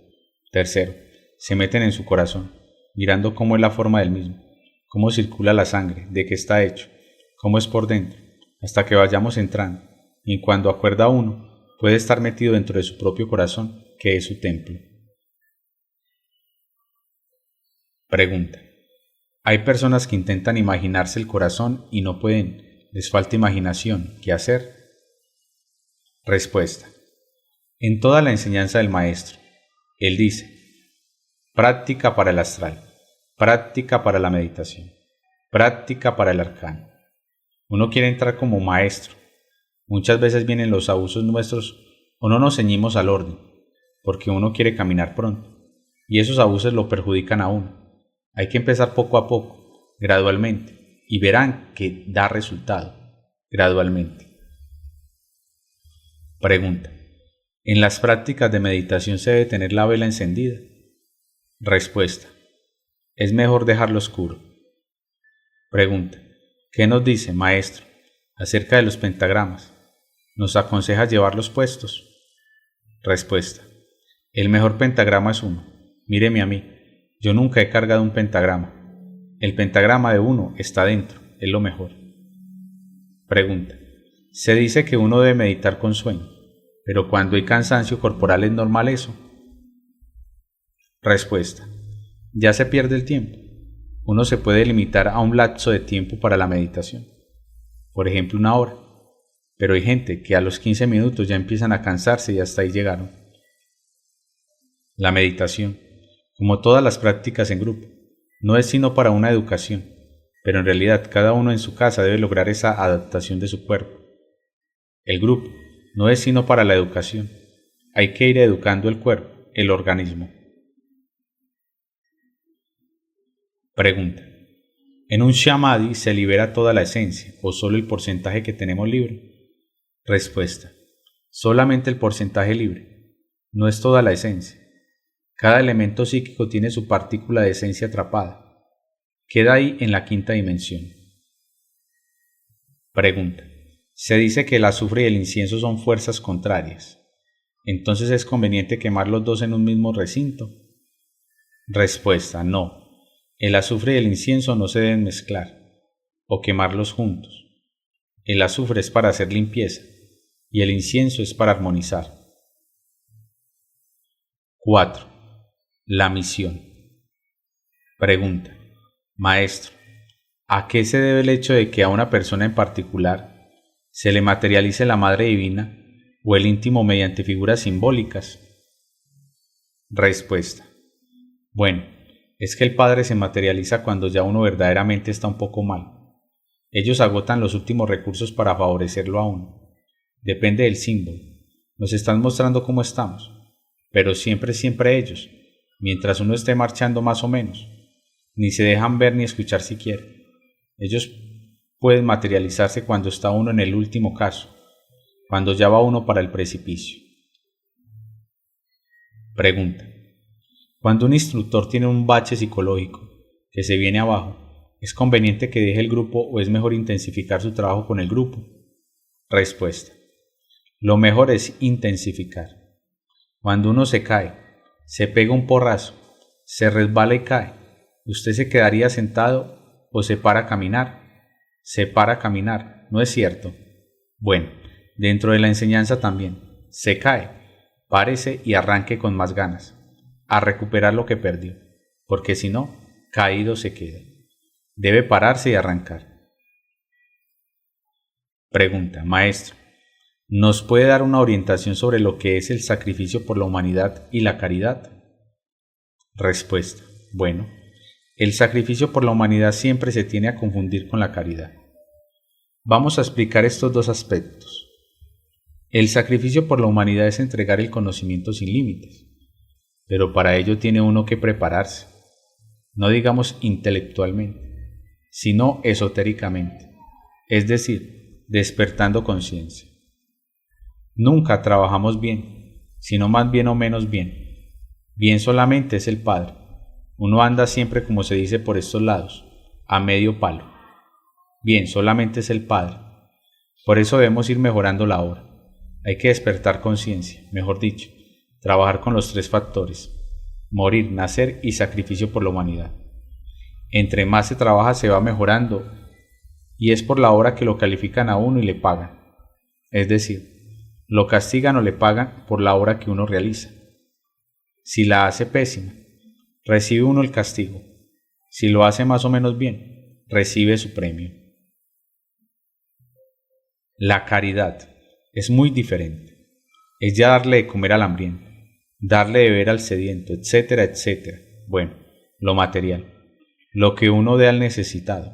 Tercero, se meten en su corazón, mirando cómo es la forma del mismo, cómo circula la sangre, de qué está hecho, cómo es por dentro, hasta que vayamos entrando, y cuando acuerda uno, puede estar metido dentro de su propio corazón, que es su templo. Pregunta. Hay personas que intentan imaginarse el corazón y no pueden, les falta imaginación, ¿qué hacer? Respuesta. En toda la enseñanza del maestro, él dice, práctica para el astral, práctica para la meditación, práctica para el arcano. Uno quiere entrar como maestro. Muchas veces vienen los abusos nuestros o no nos ceñimos al orden, porque uno quiere caminar pronto, y esos abusos lo perjudican a uno. Hay que empezar poco a poco, gradualmente, y verán que da resultado, gradualmente. Pregunta. ¿En las prácticas de meditación se debe tener la vela encendida? Respuesta. Es mejor dejarlo oscuro. Pregunta. ¿Qué nos dice, maestro, acerca de los pentagramas? ¿Nos aconseja llevarlos puestos? Respuesta. El mejor pentagrama es uno. Míreme a mí. Yo nunca he cargado un pentagrama. El pentagrama de uno está dentro, es lo mejor. Pregunta. Se dice que uno debe meditar con sueño, pero cuando hay cansancio corporal ¿es normal eso? Respuesta. Ya se pierde el tiempo. Uno se puede limitar a un lapso de tiempo para la meditación. Por ejemplo, 1 hora. Pero hay gente que a los 15 minutos ya empiezan a cansarse y hasta ahí llegaron. La meditación, como todas las prácticas en grupo, no es sino para una educación, pero en realidad cada uno en su casa debe lograr esa adaptación de su cuerpo. El grupo no es sino para la educación, hay que ir educando el cuerpo, el organismo. Pregunta. ¿En un samadhi se libera toda la esencia o solo el porcentaje que tenemos libre? Respuesta. Solamente el porcentaje libre, no es toda la esencia. Cada elemento psíquico tiene su partícula de esencia atrapada. Queda ahí en la 5ª dimensión. Pregunta. Se dice que el azufre y el incienso son fuerzas contrarias. ¿Entonces es conveniente quemar los dos en un mismo recinto? Respuesta. No. El azufre y el incienso no se deben mezclar o quemarlos juntos. El azufre es para hacer limpieza y el incienso es para armonizar. 4. La misión. Pregunta. Maestro, ¿a qué se debe el hecho de que a una persona en particular se le materialice la Madre Divina o el íntimo mediante figuras simbólicas? Respuesta. Bueno, es que el Padre se materializa cuando ya uno verdaderamente está un poco mal. Ellos agotan los últimos recursos para favorecerlo a uno. Depende del símbolo. Nos están mostrando cómo estamos, pero siempre ellos, mientras uno esté marchando más o menos, ni se dejan ver ni escuchar siquiera. Ellos pueden materializarse cuando está uno en el último caso, cuando ya va uno para el precipicio. Pregunta. Cuando un instructor tiene un bache psicológico que se viene abajo, ¿es conveniente que deje el grupo o es mejor intensificar su trabajo con el grupo? Respuesta. Lo mejor es intensificar. Cuando uno se cae, se pega un porrazo, se resbala y cae, ¿usted se quedaría sentado o se para a caminar? Se para a caminar, ¿no es cierto? Bueno, dentro de la enseñanza también, se cae, párese y arranque con más ganas, a recuperar lo que perdió, porque si no, caído se queda. Debe pararse y arrancar. Pregunta, maestro, ¿nos puede dar una orientación sobre lo que es el sacrificio por la humanidad y la caridad? Respuesta. Bueno, el sacrificio por la humanidad siempre se tiene a confundir con la caridad. Vamos a explicar estos dos aspectos. El sacrificio por la humanidad es entregar el conocimiento sin límites, pero para ello tiene uno que prepararse, no digamos intelectualmente, sino esotéricamente, es decir, despertando conciencia. Nunca trabajamos bien, sino más bien o menos bien. Bien solamente es el Padre. Uno anda siempre, como se dice por estos lados, a medio palo. Bien solamente es el Padre. Por eso debemos ir mejorando la obra. Hay que despertar conciencia, mejor dicho, trabajar con los tres factores: morir, nacer y sacrificio por la humanidad. Entre más se trabaja se va mejorando, y es por la obra que lo califican a uno y le pagan. Es decir, lo castigan o le pagan por la obra que uno realiza. Si la hace pésima, recibe uno el castigo. Si lo hace más o menos bien, recibe su premio. La caridad es muy diferente. Es ya darle de comer al hambriento, darle de beber al sediento, etcétera, etcétera. Bueno, lo material, lo que uno dé al necesitado,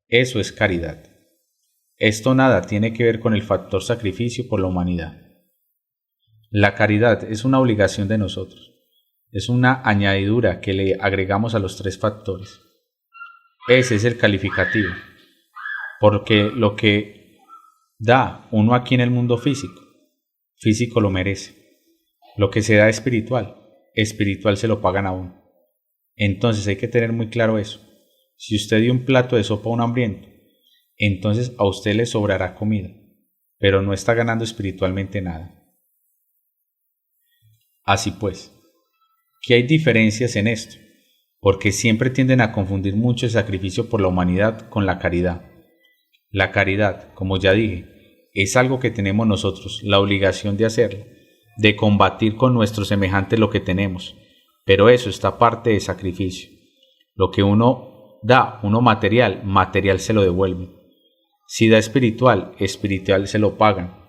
eso es caridad. Esto nada tiene que ver con el factor sacrificio por la humanidad. La caridad es una obligación de nosotros, es una añadidura que le agregamos a los tres factores. Ese es el calificativo, porque lo que da uno aquí en el mundo físico lo merece. Lo que se da espiritual se lo pagan a uno. Entonces hay que tener muy claro eso. Si usted dio un plato de sopa a un hambriento, entonces a usted le sobrará comida, pero no está ganando espiritualmente nada. Así pues, que hay diferencias en esto, porque siempre tienden a confundir mucho el sacrificio por la humanidad con la caridad. La caridad, como ya dije, es algo que tenemos nosotros, la obligación de hacerlo, de combatir con nuestros semejantes lo que tenemos, pero eso está aparte de sacrificio. Lo que uno da, uno material se lo devuelve. Si da espiritual se lo pagan.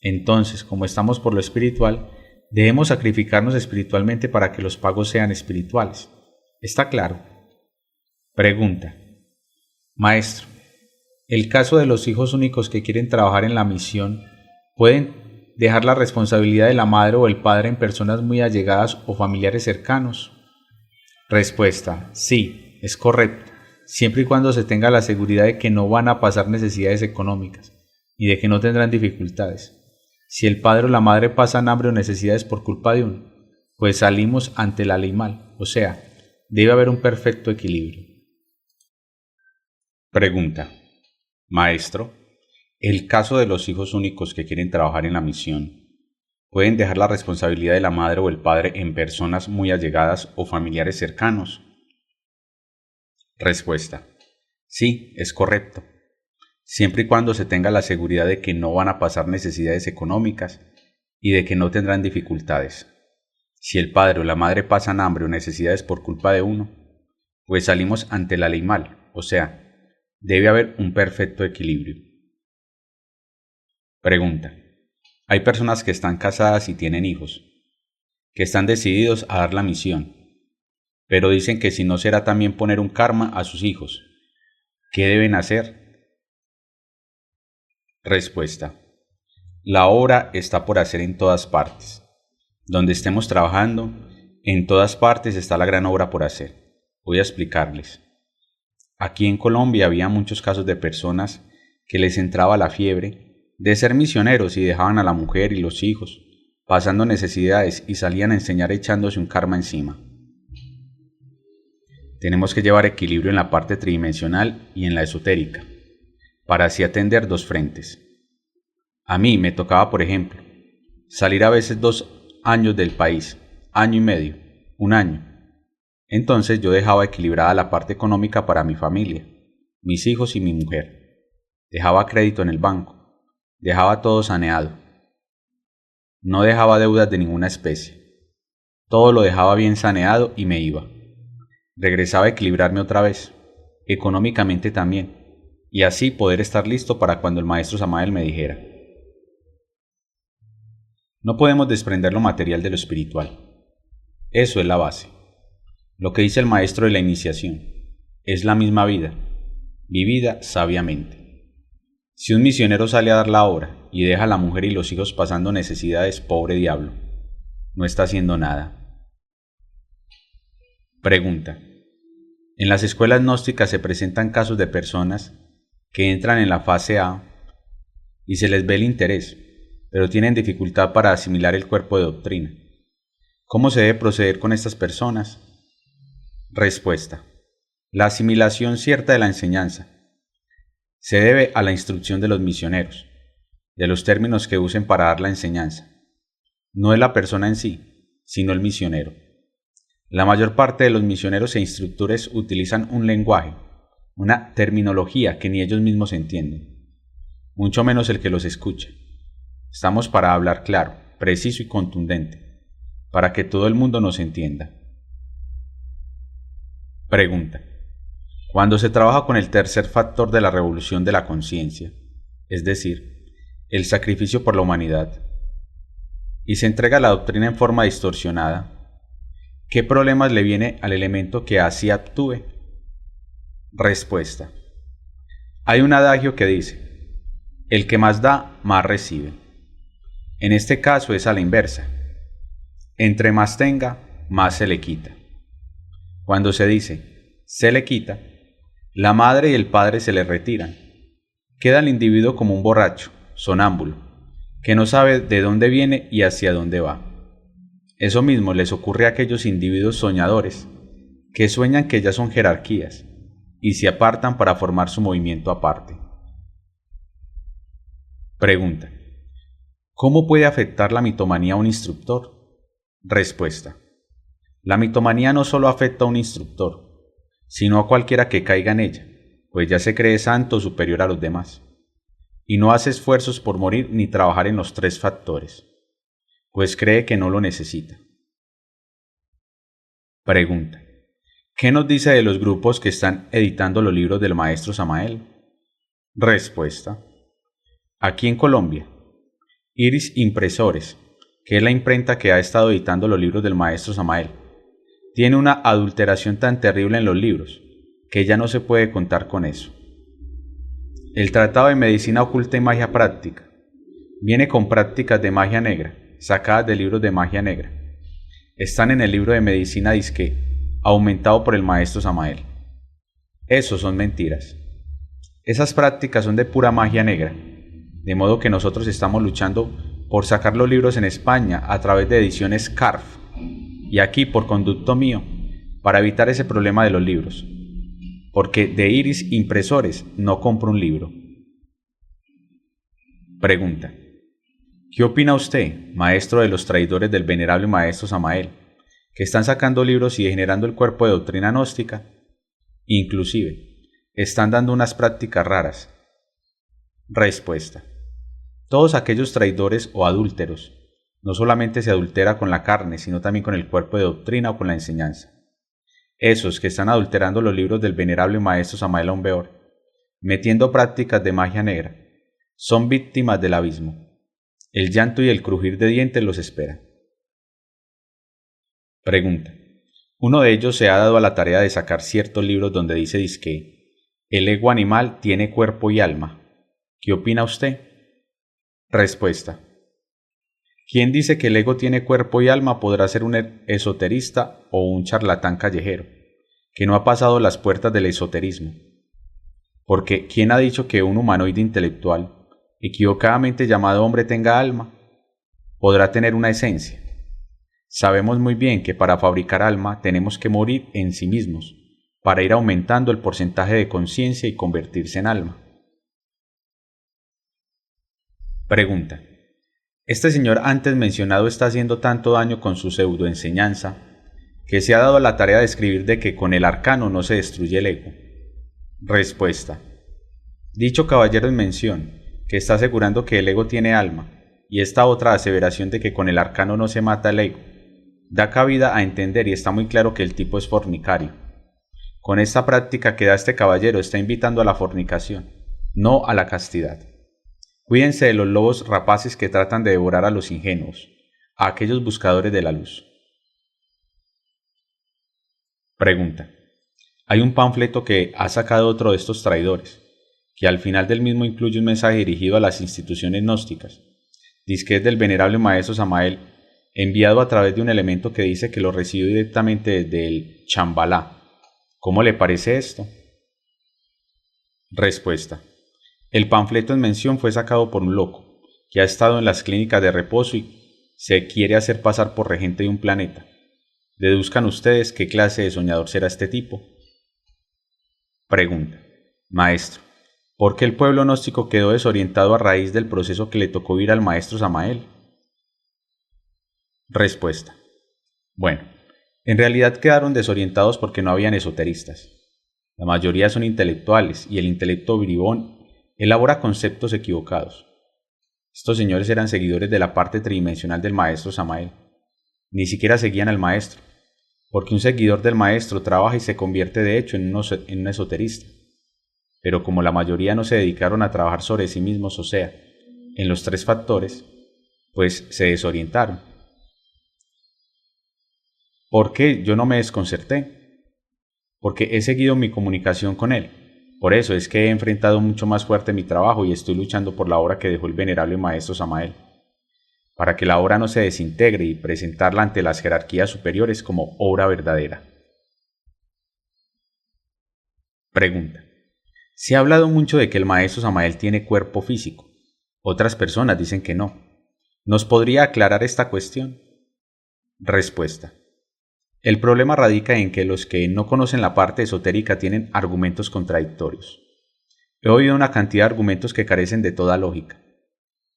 Entonces, como estamos por lo espiritual, debemos sacrificarnos espiritualmente para que los pagos sean espirituales. ¿Está claro? Pregunta. Maestro, el caso de los hijos únicos que quieren trabajar en la misión, ¿pueden dejar la responsabilidad de la madre o el padre en personas muy allegadas o familiares cercanos? Respuesta. Sí, es correcto, siempre y cuando se tenga la seguridad de que no van a pasar necesidades económicas y de que no tendrán dificultades. Si el padre o la madre pasan hambre o necesidades por culpa de uno, pues salimos ante la ley mal, o sea, debe haber un perfecto equilibrio. Pregunta. Maestro, el caso de los hijos únicos que quieren trabajar en la misión, ¿pueden dejar la responsabilidad de la madre o el padre en personas muy allegadas o familiares cercanos? Respuesta. Sí, es correcto, siempre y cuando se tenga la seguridad de que no van a pasar necesidades económicas y de que no tendrán dificultades. Si el padre o la madre pasan hambre o necesidades por culpa de uno, pues salimos ante la ley mal, o sea, debe haber un perfecto equilibrio. Pregunta. Hay personas que están casadas y tienen hijos, que están decididos a dar la misión, pero dicen que si no será también poner un karma a sus hijos. ¿Qué deben hacer? Respuesta. La obra está por hacer en todas partes. Donde estemos trabajando, en todas partes está la gran obra por hacer. Voy a explicarles. Aquí en Colombia había muchos casos de personas que les entraba la fiebre de ser misioneros y dejaban a la mujer y los hijos pasando necesidades y salían a enseñar echándose un karma encima. Tenemos que llevar equilibrio en la parte tridimensional y en la esotérica, para así atender dos frentes. A mí me tocaba, por ejemplo, salir a veces 2 años del país, año y medio, 1 año. Entonces yo dejaba equilibrada la parte económica para mi familia, mis hijos y mi mujer. Dejaba crédito en el banco, dejaba todo saneado. No dejaba deudas de ninguna especie. Todo lo dejaba bien saneado y me iba. Regresaba a equilibrarme otra vez, económicamente también, y así poder estar listo para cuando el maestro Samael me dijera. No podemos desprender lo material de lo espiritual. Eso es la base. Lo que dice el maestro de la iniciación, es la misma vida, vivida sabiamente. Si un misionero sale a dar la obra y deja a la mujer y los hijos pasando necesidades, pobre diablo, no está haciendo nada. Pregunta. En las escuelas gnósticas se presentan casos de personas que entran en la fase A y se les ve el interés, pero tienen dificultad para asimilar el cuerpo de doctrina. ¿Cómo se debe proceder con estas personas? Respuesta. La asimilación cierta de la enseñanza se debe a la instrucción de los misioneros, de los términos que usen para dar la enseñanza. No es la persona en sí, sino el misionero. La mayor parte de los misioneros e instructores utilizan un lenguaje, una terminología que ni ellos mismos entienden, mucho menos el que los escucha. Estamos para hablar claro, preciso y contundente, para que todo el mundo nos entienda. Pregunta. Cuando se trabaja con el tercer factor de la revolución de la conciencia, es decir, el sacrificio por la humanidad, y se entrega la doctrina en forma distorsionada, ¿qué problemas le viene al elemento que así actúe? Respuesta. Hay un adagio que dice, el que más da, más recibe. En este caso es a la inversa. Entre más tenga, más se le quita. Cuando se dice, se le quita, la madre y el padre se le retiran. Queda el individuo como un borracho, sonámbulo, que no sabe de dónde viene y hacia dónde va. Eso mismo les ocurre a aquellos individuos soñadores, que sueñan que ya son jerarquías, y se apartan para formar su movimiento aparte. Pregunta. ¿Cómo puede afectar la mitomanía a un instructor? Respuesta. La mitomanía no solo afecta a un instructor, sino a cualquiera que caiga en ella, pues ya se cree santo o superior a los demás, y no hace esfuerzos por morir ni trabajar en los tres factores, pues cree que no lo necesita. Pregunta. ¿Qué nos dice de los grupos que están editando los libros del maestro Samael? Respuesta. Aquí en Colombia, Iris Impresores, que es la imprenta que ha estado editando los libros del maestro Samael, tiene una adulteración tan terrible en los libros, que ya no se puede contar con eso. El Tratado de Medicina Oculta y Magia Práctica viene con prácticas de magia negra, sacadas de libros de magia negra. Están en el libro de Medicina Disque, aumentado por el maestro Samael. Esos son mentiras. Esas prácticas son de pura magia negra, de modo que nosotros estamos luchando por sacar los libros en España a través de ediciones CARF, y aquí por conducto mío, para evitar ese problema de los libros, porque de Iris Impresores no compro un libro. Pregunta. ¿Qué opina usted, maestro de los traidores del venerable maestro Samael, que están sacando libros y degenerando el cuerpo de doctrina gnóstica? Inclusive, están dando unas prácticas raras. Respuesta. Todos aquellos traidores o adúlteros, no solamente se adultera con la carne, sino también con el cuerpo de doctrina o con la enseñanza. Esos que están adulterando los libros del venerable maestro Samael Aun Weor, metiendo prácticas de magia negra, son víctimas del abismo. El llanto y el crujir de dientes los espera. Pregunta. Uno de ellos se ha dado a la tarea de sacar ciertos libros donde dice dizque el ego animal tiene cuerpo y alma. ¿Qué opina usted? Respuesta. Quien dice que el ego tiene cuerpo y alma podrá ser un esoterista o un charlatán callejero, que no ha pasado las puertas del esoterismo. Porque ¿quién ha dicho que un humanoide intelectual, equivocadamente llamado hombre, tenga alma? Podrá tener una esencia. Sabemos muy bien que para fabricar alma tenemos que morir en sí mismos, para ir aumentando el porcentaje de conciencia y convertirse en alma. Pregunta. Este señor antes mencionado está haciendo tanto daño con su pseudoenseñanza que se ha dado la tarea de escribir de que con el arcano no se destruye el ego. Respuesta. Dicho caballero en mención, que está asegurando que el ego tiene alma, y esta otra aseveración de que con el arcano no se mata el ego, da cabida a entender y está muy claro que el tipo es fornicario. Con esta práctica que da este caballero está invitando a la fornicación, no a la castidad. Cuídense de los lobos rapaces que tratan de devorar a los ingenuos, a aquellos buscadores de la luz. Pregunta. Hay un panfleto que ha sacado otro de estos traidores, que al final del mismo incluye un mensaje dirigido a las instituciones gnósticas. Dice que es del venerable maestro Samael, enviado a través de un elemento que dice que lo recibió directamente desde el Chambalá. ¿Cómo le parece esto? Respuesta. El panfleto en mención fue sacado por un loco, que ha estado en las clínicas de reposo y se quiere hacer pasar por regente de un planeta. Deduzcan ustedes qué clase de soñador será este tipo. Pregunta. Maestro, ¿por qué el pueblo gnóstico quedó desorientado a raíz del proceso que le tocó vivir al maestro Samael? Respuesta. Bueno, en realidad quedaron desorientados porque no habían esoteristas. La mayoría son intelectuales y el intelecto bribón elabora conceptos equivocados. Estos señores eran seguidores de la parte tridimensional del maestro Samael. Ni siquiera seguían al maestro, porque un seguidor del maestro trabaja y se convierte de hecho en un esoterista. Pero como la mayoría no se dedicaron a trabajar sobre sí mismos, o sea, en los 3 factores, pues se desorientaron. ¿Por qué yo no me desconcerté? Porque he seguido mi comunicación con él. Por eso es que he enfrentado mucho más fuerte mi trabajo y estoy luchando por la obra que dejó el venerable maestro Samael, para que la obra no se desintegre y presentarla ante las jerarquías superiores como obra verdadera. Pregunta. Se ha hablado mucho de que el maestro Samael tiene cuerpo físico. Otras personas dicen que no. ¿Nos podría aclarar esta cuestión? Respuesta. El problema radica en que los que no conocen la parte esotérica tienen argumentos contradictorios. He oído una cantidad de argumentos que carecen de toda lógica.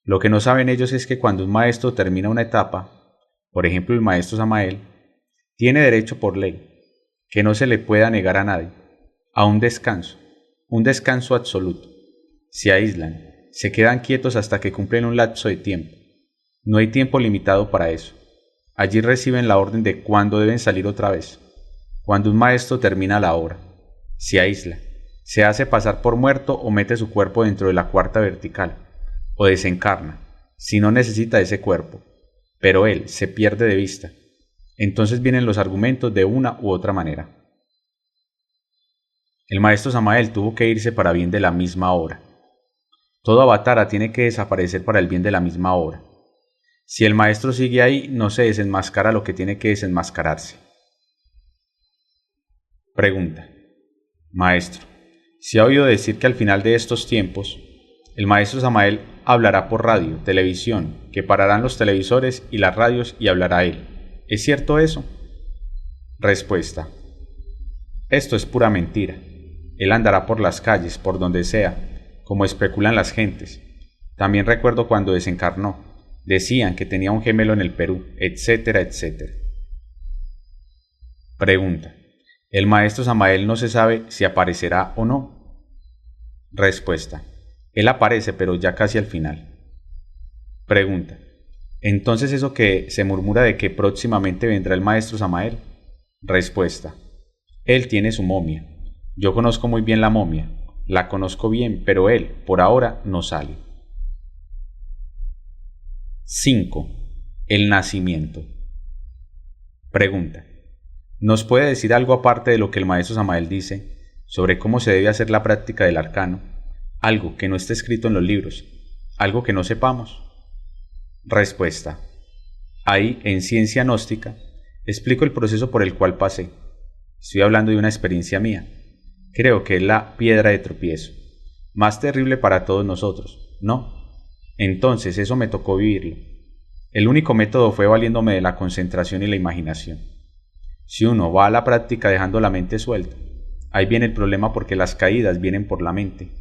Lo que no saben ellos es que cuando un maestro termina una etapa, por ejemplo el maestro Samael, tiene derecho por ley, que no se le pueda negar a nadie, a un descanso absoluto. Se aíslan, se quedan quietos hasta que cumplen un lapso de tiempo. No hay tiempo limitado para eso. Allí reciben la orden de cuándo deben salir otra vez. Cuando un maestro termina la obra, se aísla, se hace pasar por muerto o mete su cuerpo dentro de la cuarta vertical, o desencarna, si no necesita ese cuerpo, pero él se pierde de vista. Entonces vienen los argumentos de una u otra manera. El maestro Samael tuvo que irse para bien de la misma obra. Todo avatara tiene que desaparecer para el bien de la misma obra. Si el maestro sigue ahí, no se desenmascara lo que tiene que desenmascararse. Pregunta. Maestro, ¿se ha oído decir que al final de estos tiempos, el maestro Samael hablará por radio, televisión, que pararán los televisores y las radios y hablará él? ¿Es cierto eso? Respuesta. Esto es pura mentira. Él andará por las calles, por donde sea, como especulan las gentes. También recuerdo cuando desencarnó. Decían que tenía un gemelo en el Perú, etcétera, etcétera. Pregunta. ¿El maestro Samael no se sabe si aparecerá o no? Respuesta. Él aparece, pero ya casi al final. Pregunta. ¿Entonces eso que se murmura de que próximamente vendrá el maestro Samael? Respuesta. Él tiene su momia. Yo conozco muy bien la momia. La conozco bien, pero él, por ahora, no sale. 5. El nacimiento. Pregunta. ¿Nos puede decir algo aparte de lo que el maestro Samael dice sobre cómo se debe hacer la práctica del arcano? Algo que no esté escrito en los libros, algo que no sepamos. Respuesta. Ahí, en Ciencia Gnóstica, explico el proceso por el cual pasé. Estoy hablando de una experiencia mía. Creo que es la piedra de tropiezo, más terrible para todos nosotros, ¿no? Entonces eso me tocó vivirlo. El único método fue valiéndome de la concentración y la imaginación. Si uno va a la práctica dejando la mente suelta, ahí viene el problema porque las caídas vienen por la mente.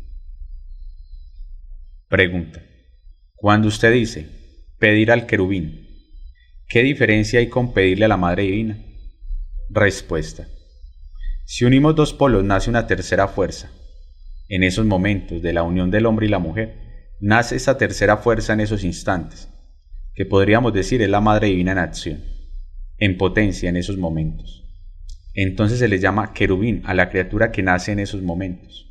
Pregunta. Cuando usted dice, pedir al querubín, ¿qué diferencia hay con pedirle a la Madre Divina? Respuesta. Si unimos 2 polos nace una tercera fuerza. En esos momentos de la unión del hombre y la mujer, nace esa tercera fuerza en esos instantes, que podríamos decir es la Madre Divina en acción, en potencia en esos momentos. Entonces se le llama querubín a la criatura que nace en esos momentos.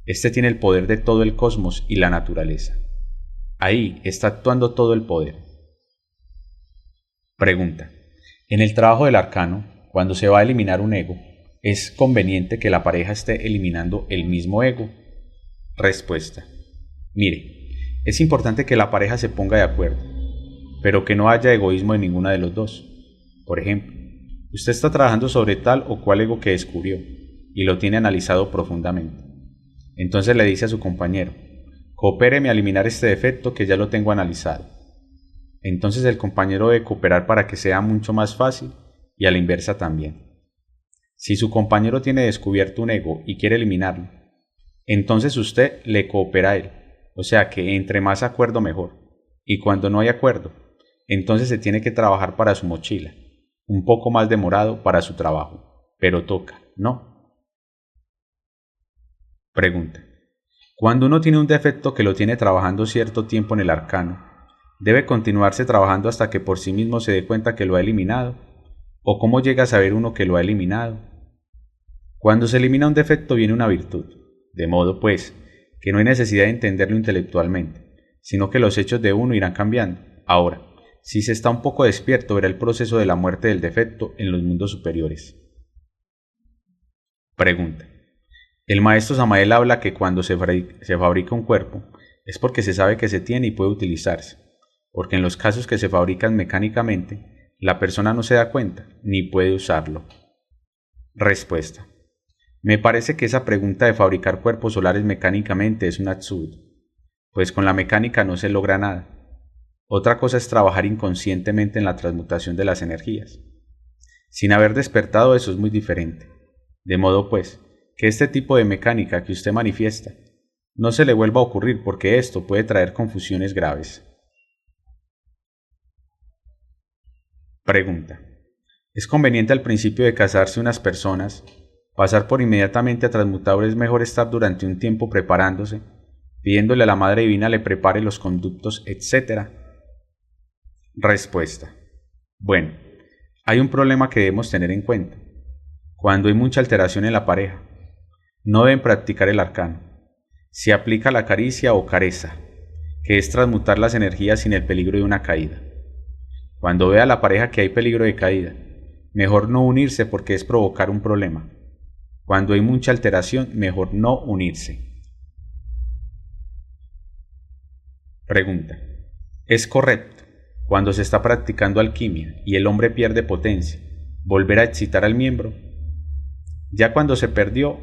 Este tiene el poder de todo el cosmos y la naturaleza. Ahí está actuando todo el poder. Pregunta. En el trabajo del arcano, cuando se va a eliminar un ego, ¿es conveniente que la pareja esté eliminando el mismo ego? Respuesta. Mire, es importante que la pareja se ponga de acuerdo, pero que no haya egoísmo de ninguna de los dos. Por ejemplo, usted está trabajando sobre tal o cual ego que descubrió y lo tiene analizado profundamente. Entonces le dice a su compañero, Coopéreme a eliminar este defecto que ya lo tengo analizado. Entonces el compañero debe cooperar para que sea mucho más fácil y a la inversa también. Si su compañero tiene descubierto un ego y quiere eliminarlo, entonces usted le coopera a él, o sea que entre más acuerdo mejor. Y cuando no hay acuerdo, entonces se tiene que trabajar para su mochila, un poco más demorado para su trabajo, pero toca, ¿no? Pregunta. Cuando uno tiene un defecto que lo tiene trabajando cierto tiempo en el arcano, ¿debe continuarse trabajando hasta que por sí mismo se dé cuenta que lo ha eliminado? ¿O cómo llega a saber uno que lo ha eliminado? Cuando se elimina un defecto viene una virtud, de modo pues, que no hay necesidad de entenderlo intelectualmente, sino que los hechos de uno irán cambiando. Ahora, si se está un poco despierto, verá el proceso de la muerte del defecto en los mundos superiores. Pregunta. El maestro Samael habla que cuando se fabrica un cuerpo es porque se sabe que se tiene y puede utilizarse, porque en los casos que se fabrican mecánicamente, la persona no se da cuenta ni puede usarlo. Respuesta. Me parece que esa pregunta de fabricar cuerpos solares mecánicamente es un absurdo, pues con la mecánica no se logra nada. Otra cosa es trabajar inconscientemente en la transmutación de las energías. Sin haber despertado eso es muy diferente. De modo pues, que este tipo de mecánica que usted manifiesta no se le vuelva a ocurrir porque esto puede traer confusiones graves. Pregunta. ¿Es conveniente al principio de casarse unas personas pasar por inmediatamente a transmutar? ¿Es mejor estar durante un tiempo preparándose, pidiéndole a la Madre Divina le prepare los conductos, etc.? Respuesta. Bueno, hay un problema que debemos tener en cuenta. Cuando hay mucha alteración en la pareja, no deben practicar el arcano. Se aplica la caricia o careza, que es transmutar las energías sin el peligro de una caída. Cuando vea a la pareja que hay peligro de caída, mejor no unirse porque es provocar un problema. Cuando hay mucha alteración, mejor no unirse. Pregunta. ¿Es correcto, cuando se está practicando alquimia y el hombre pierde potencia, volver a excitar al miembro? Ya cuando se perdió,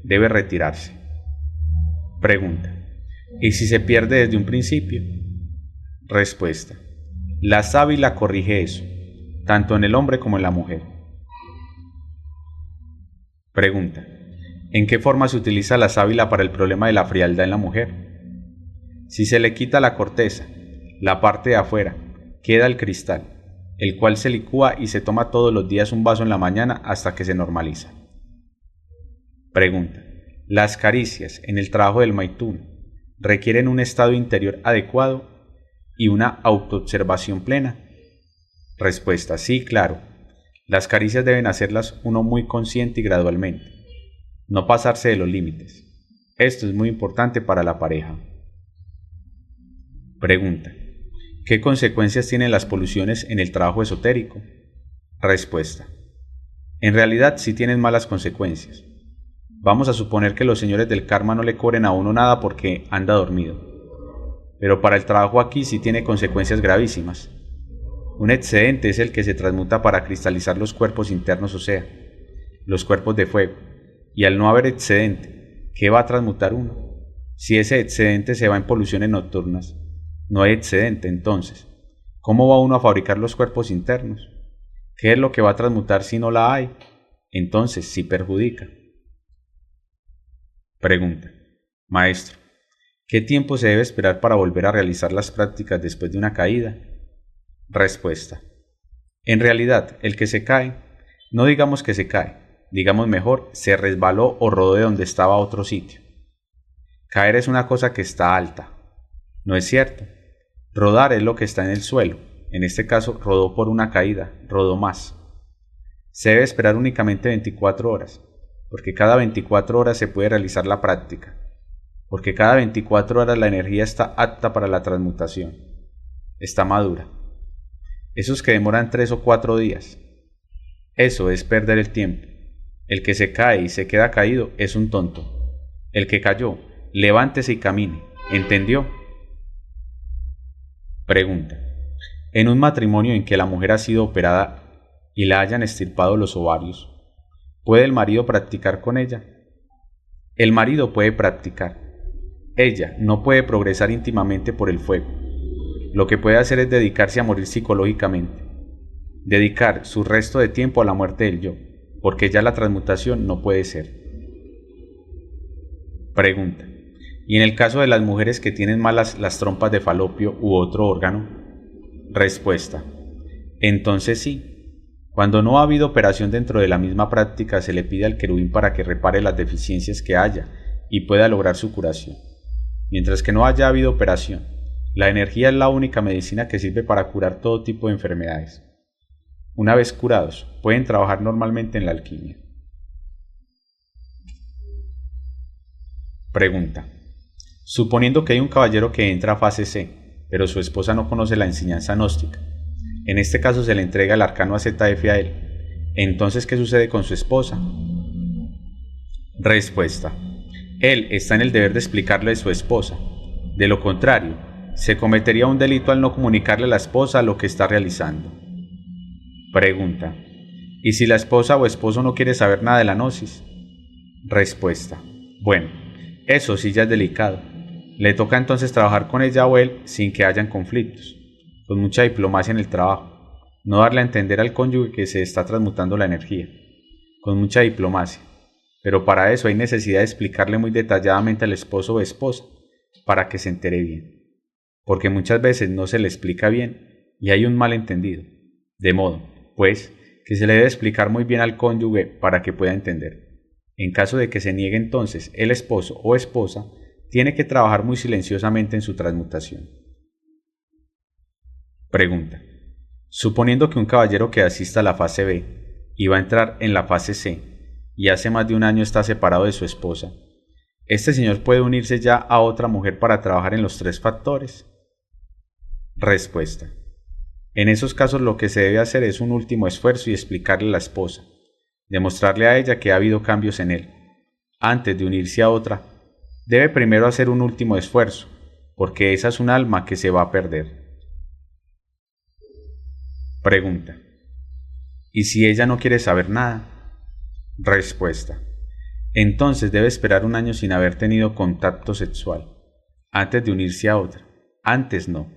debe retirarse. Pregunta. ¿Y si se pierde desde un principio? Respuesta. La sábila corrige eso, tanto en el hombre como en la mujer. Pregunta. ¿En qué forma se utiliza la sábila para el problema de la frialdad en la mujer? Si se le quita la corteza, la parte de afuera, queda el cristal, el cual se licúa y se toma todos los días un vaso en la mañana hasta que se normaliza. Pregunta. ¿Las caricias en el trabajo del maitún requieren un estado interior adecuado y una autoobservación plena? Respuesta. Sí, claro. Las caricias deben hacerlas uno muy consciente y gradualmente, no pasarse de los límites. Esto es muy importante para la pareja. Pregunta. ¿Qué consecuencias tienen las poluciones en el trabajo esotérico? Respuesta. En realidad sí tienen malas consecuencias. Vamos a suponer que los señores del karma no le cobren a uno nada porque anda dormido. Pero para el trabajo aquí sí tiene consecuencias gravísimas. Un excedente es el que se transmuta para cristalizar los cuerpos internos, o sea, los cuerpos de fuego. Y al no haber excedente, ¿qué va a transmutar uno? Si ese excedente se va en poluciones nocturnas, no hay excedente, entonces, ¿cómo va uno a fabricar los cuerpos internos? ¿Qué es lo que va a transmutar si no la hay? Entonces, sí perjudica. Pregunta. Maestro, ¿qué tiempo se debe esperar para volver a realizar las prácticas después de una caída? Respuesta. En realidad, el que se cae, no digamos que se cae, digamos mejor, se resbaló o rodó de donde estaba a otro sitio. Caer es una cosa que está alta. ¿No es cierto? Rodar es lo que está en el suelo. En este caso, rodó por una caída, rodó más. Se debe esperar únicamente 24 horas, porque cada 24 horas se puede realizar la práctica, porque cada 24 horas la energía está apta para la transmutación, está madura. Esos que demoran 3 o 4 días, eso es perder el tiempo. El que se cae y se queda caído es un tonto. El que cayó, levántese y camine. ¿Entendió? Pregunta. En un matrimonio en que la mujer ha sido operada y la hayan extirpado los ovarios, ¿puede el marido practicar con ella? El marido puede practicar, Ella no puede progresar íntimamente por el fuego. Lo que puede hacer es dedicarse a morir psicológicamente, dedicar su resto de tiempo a la muerte del yo, porque ya la transmutación no puede ser. Pregunta: ¿y en el caso de las mujeres que tienen malas las trompas de falopio u otro órgano? Respuesta: entonces sí. Cuando no ha habido operación dentro de la misma práctica, se le pide al querubín para que repare las deficiencias que haya y pueda lograr su curación. Mientras que no haya habido operación, la energía es la única medicina que sirve para curar todo tipo de enfermedades. Una vez curados, pueden trabajar normalmente en la alquimia. Pregunta: suponiendo que hay un caballero que entra a fase C, pero su esposa no conoce la enseñanza gnóstica. En este caso se le entrega el arcano AZF a él. Entonces, ¿qué sucede con su esposa? Respuesta: él está en el deber de explicarle a su esposa. De lo contrario, se cometería un delito al no comunicarle a la esposa lo que está realizando. Pregunta: ¿y si la esposa o esposo no quiere saber nada de la gnosis? Respuesta: bueno, eso sí ya es delicado. Le toca entonces trabajar con ella o él sin que hayan conflictos, con mucha diplomacia en el trabajo, no darle a entender al cónyuge que se está transmutando la energía, con mucha diplomacia, pero para eso hay necesidad de explicarle muy detalladamente al esposo o esposa, para que se entere bien, porque muchas veces no se le explica bien y hay un malentendido, de modo, pues, que se le debe explicar muy bien al cónyuge para que pueda entender. En caso de que se niegue entonces, el esposo o esposa tiene que trabajar muy silenciosamente en su transmutación. Pregunta: suponiendo que un caballero que asista a la fase B y va a entrar en la fase C y hace más de un año está separado de su esposa, ¿este señor puede unirse ya a otra mujer para trabajar en los 3 factores? Respuesta: en esos casos lo que se debe hacer es un último esfuerzo y explicarle a la esposa, demostrarle a ella que ha habido cambios en él. Antes de unirse a otra, debe primero hacer un último esfuerzo, porque esa es un alma que se va a perder. Pregunta: ¿y si ella no quiere saber nada? Respuesta: entonces debe esperar un año sin haber tenido contacto sexual, antes de unirse a otra. Antes no.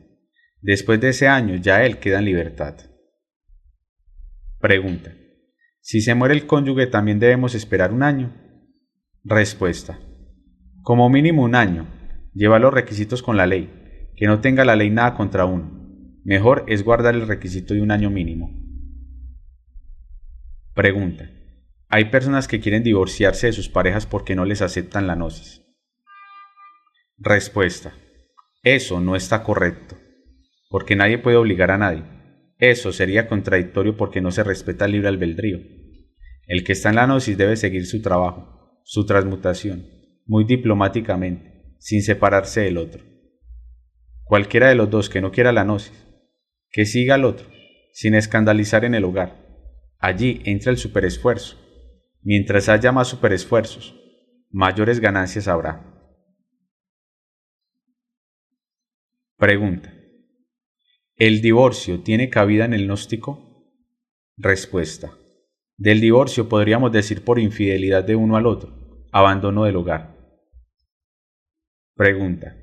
Después de ese año ya él queda en libertad. Pregunta: si se muere el cónyuge, ¿también debemos esperar un año? Respuesta: como mínimo un año. Lleva los requisitos con la ley, que no tenga la ley nada contra uno. Mejor es guardar el requisito de un año mínimo. Pregunta: hay personas que quieren divorciarse de sus parejas porque no les aceptan la gnosis. Respuesta: eso no está correcto, porque nadie puede obligar a nadie. Eso sería contradictorio porque no se respeta el libre albedrío. El que está en la gnosis debe seguir su trabajo, su transmutación, muy diplomáticamente, sin separarse del otro. Cualquiera de los dos que no quiera la gnosis, que siga al otro, sin escandalizar en el hogar. Allí entra el superesfuerzo. Mientras haya más superesfuerzos, mayores ganancias habrá. Pregunta: ¿el divorcio tiene cabida en el gnóstico? Respuesta: del divorcio podríamos decir por infidelidad de uno al otro, abandono del hogar. Pregunta: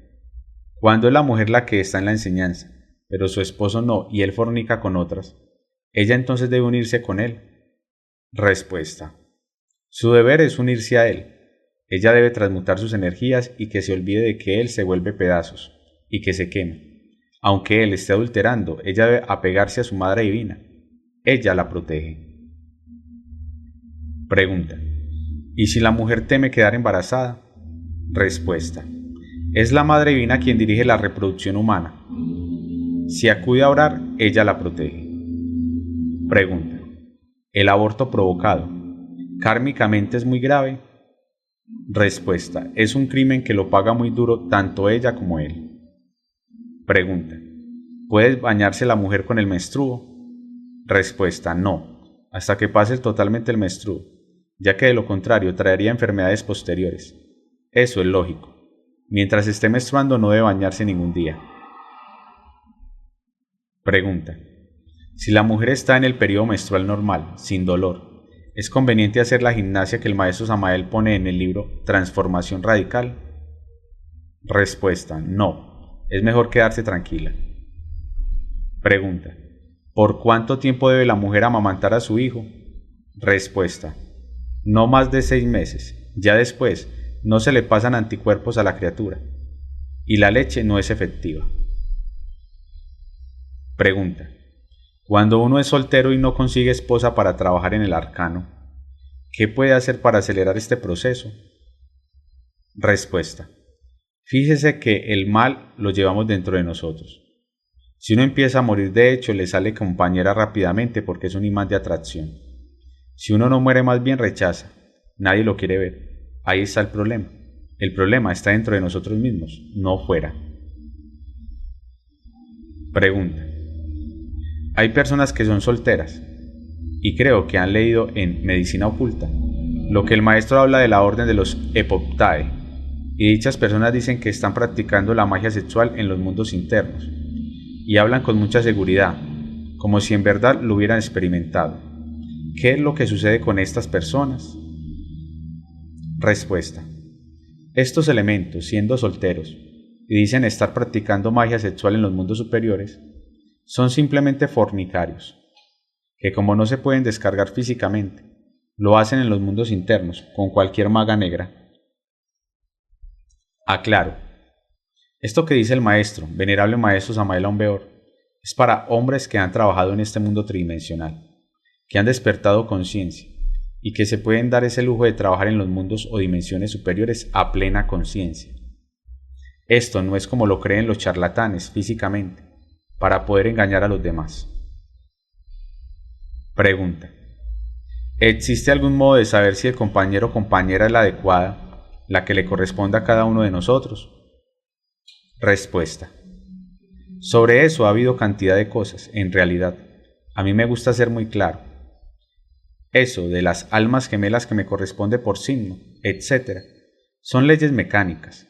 ¿cuándo es la mujer la que está en la enseñanza, pero su esposo no y él fornica con otras, ella entonces debe unirse con él? Respuesta: su deber es unirse a él. Ella debe transmutar sus energías y que se olvide de que él se vuelve pedazos y que se quema. Aunque él esté adulterando, ella debe apegarse a su madre divina. Ella la protege. Pregunta: ¿y si la mujer teme quedar embarazada? Respuesta: es la madre divina quien dirige la reproducción humana. Si acude a orar, ella la protege. Pregunta: ¿el aborto provocado kármicamente es muy grave? Respuesta: es un crimen que lo paga muy duro tanto ella como él. Pregunta: ¿puede bañarse la mujer con el menstruo? Respuesta: no, hasta que pase totalmente el menstruo, ya que de lo contrario traería enfermedades posteriores. Eso es lógico. Mientras esté menstruando no debe bañarse ningún día. Pregunta: si la mujer está en el periodo menstrual normal, sin dolor, ¿es conveniente hacer la gimnasia que el maestro Samael pone en el libro Transformación Radical? Respuesta: no, es mejor quedarse tranquila. Pregunta: ¿por cuánto tiempo debe la mujer amamantar a su hijo? Respuesta: no más de 6 meses, ya después no se le pasan anticuerpos a la criatura y la leche no es efectiva. Pregunta: cuando uno es soltero y no consigue esposa para trabajar en el arcano, ¿qué puede hacer para acelerar este proceso? Respuesta: fíjese que el mal lo llevamos dentro de nosotros. Si uno empieza a morir de hecho, le sale compañera rápidamente porque es un imán de atracción. Si uno no muere, más bien rechaza. Nadie lo quiere ver. Ahí está el problema. El problema está dentro de nosotros mismos, no fuera. Pregunta: hay personas que son solteras y creo que han leído en Medicina Oculta lo que el maestro habla de la orden de los Epoptae, y dichas personas dicen que están practicando la magia sexual en los mundos internos y hablan con mucha seguridad, como si en verdad lo hubieran experimentado. ¿Qué es lo que sucede con estas personas? Respuesta: estos elementos, siendo solteros y dicen estar practicando magia sexual en los mundos superiores, son simplemente fornicarios, que como no se pueden descargar físicamente, lo hacen en los mundos internos con cualquier maga negra. Aclaro: esto que dice el maestro, venerable maestro Samael Aun Weor, es para hombres que han trabajado en este mundo tridimensional, que han despertado conciencia y que se pueden dar ese lujo de trabajar en los mundos o dimensiones superiores a plena conciencia. Esto no es como lo creen los charlatanes físicamente, para poder engañar a los demás. Pregunta: ¿existe algún modo de saber si el compañero o compañera es la adecuada, la que le corresponde a cada uno de nosotros? Respuesta: sobre eso ha habido cantidad de cosas, en realidad. A mí me gusta ser muy claro. Eso de las almas gemelas que me corresponde por signo, etc., son leyes mecánicas.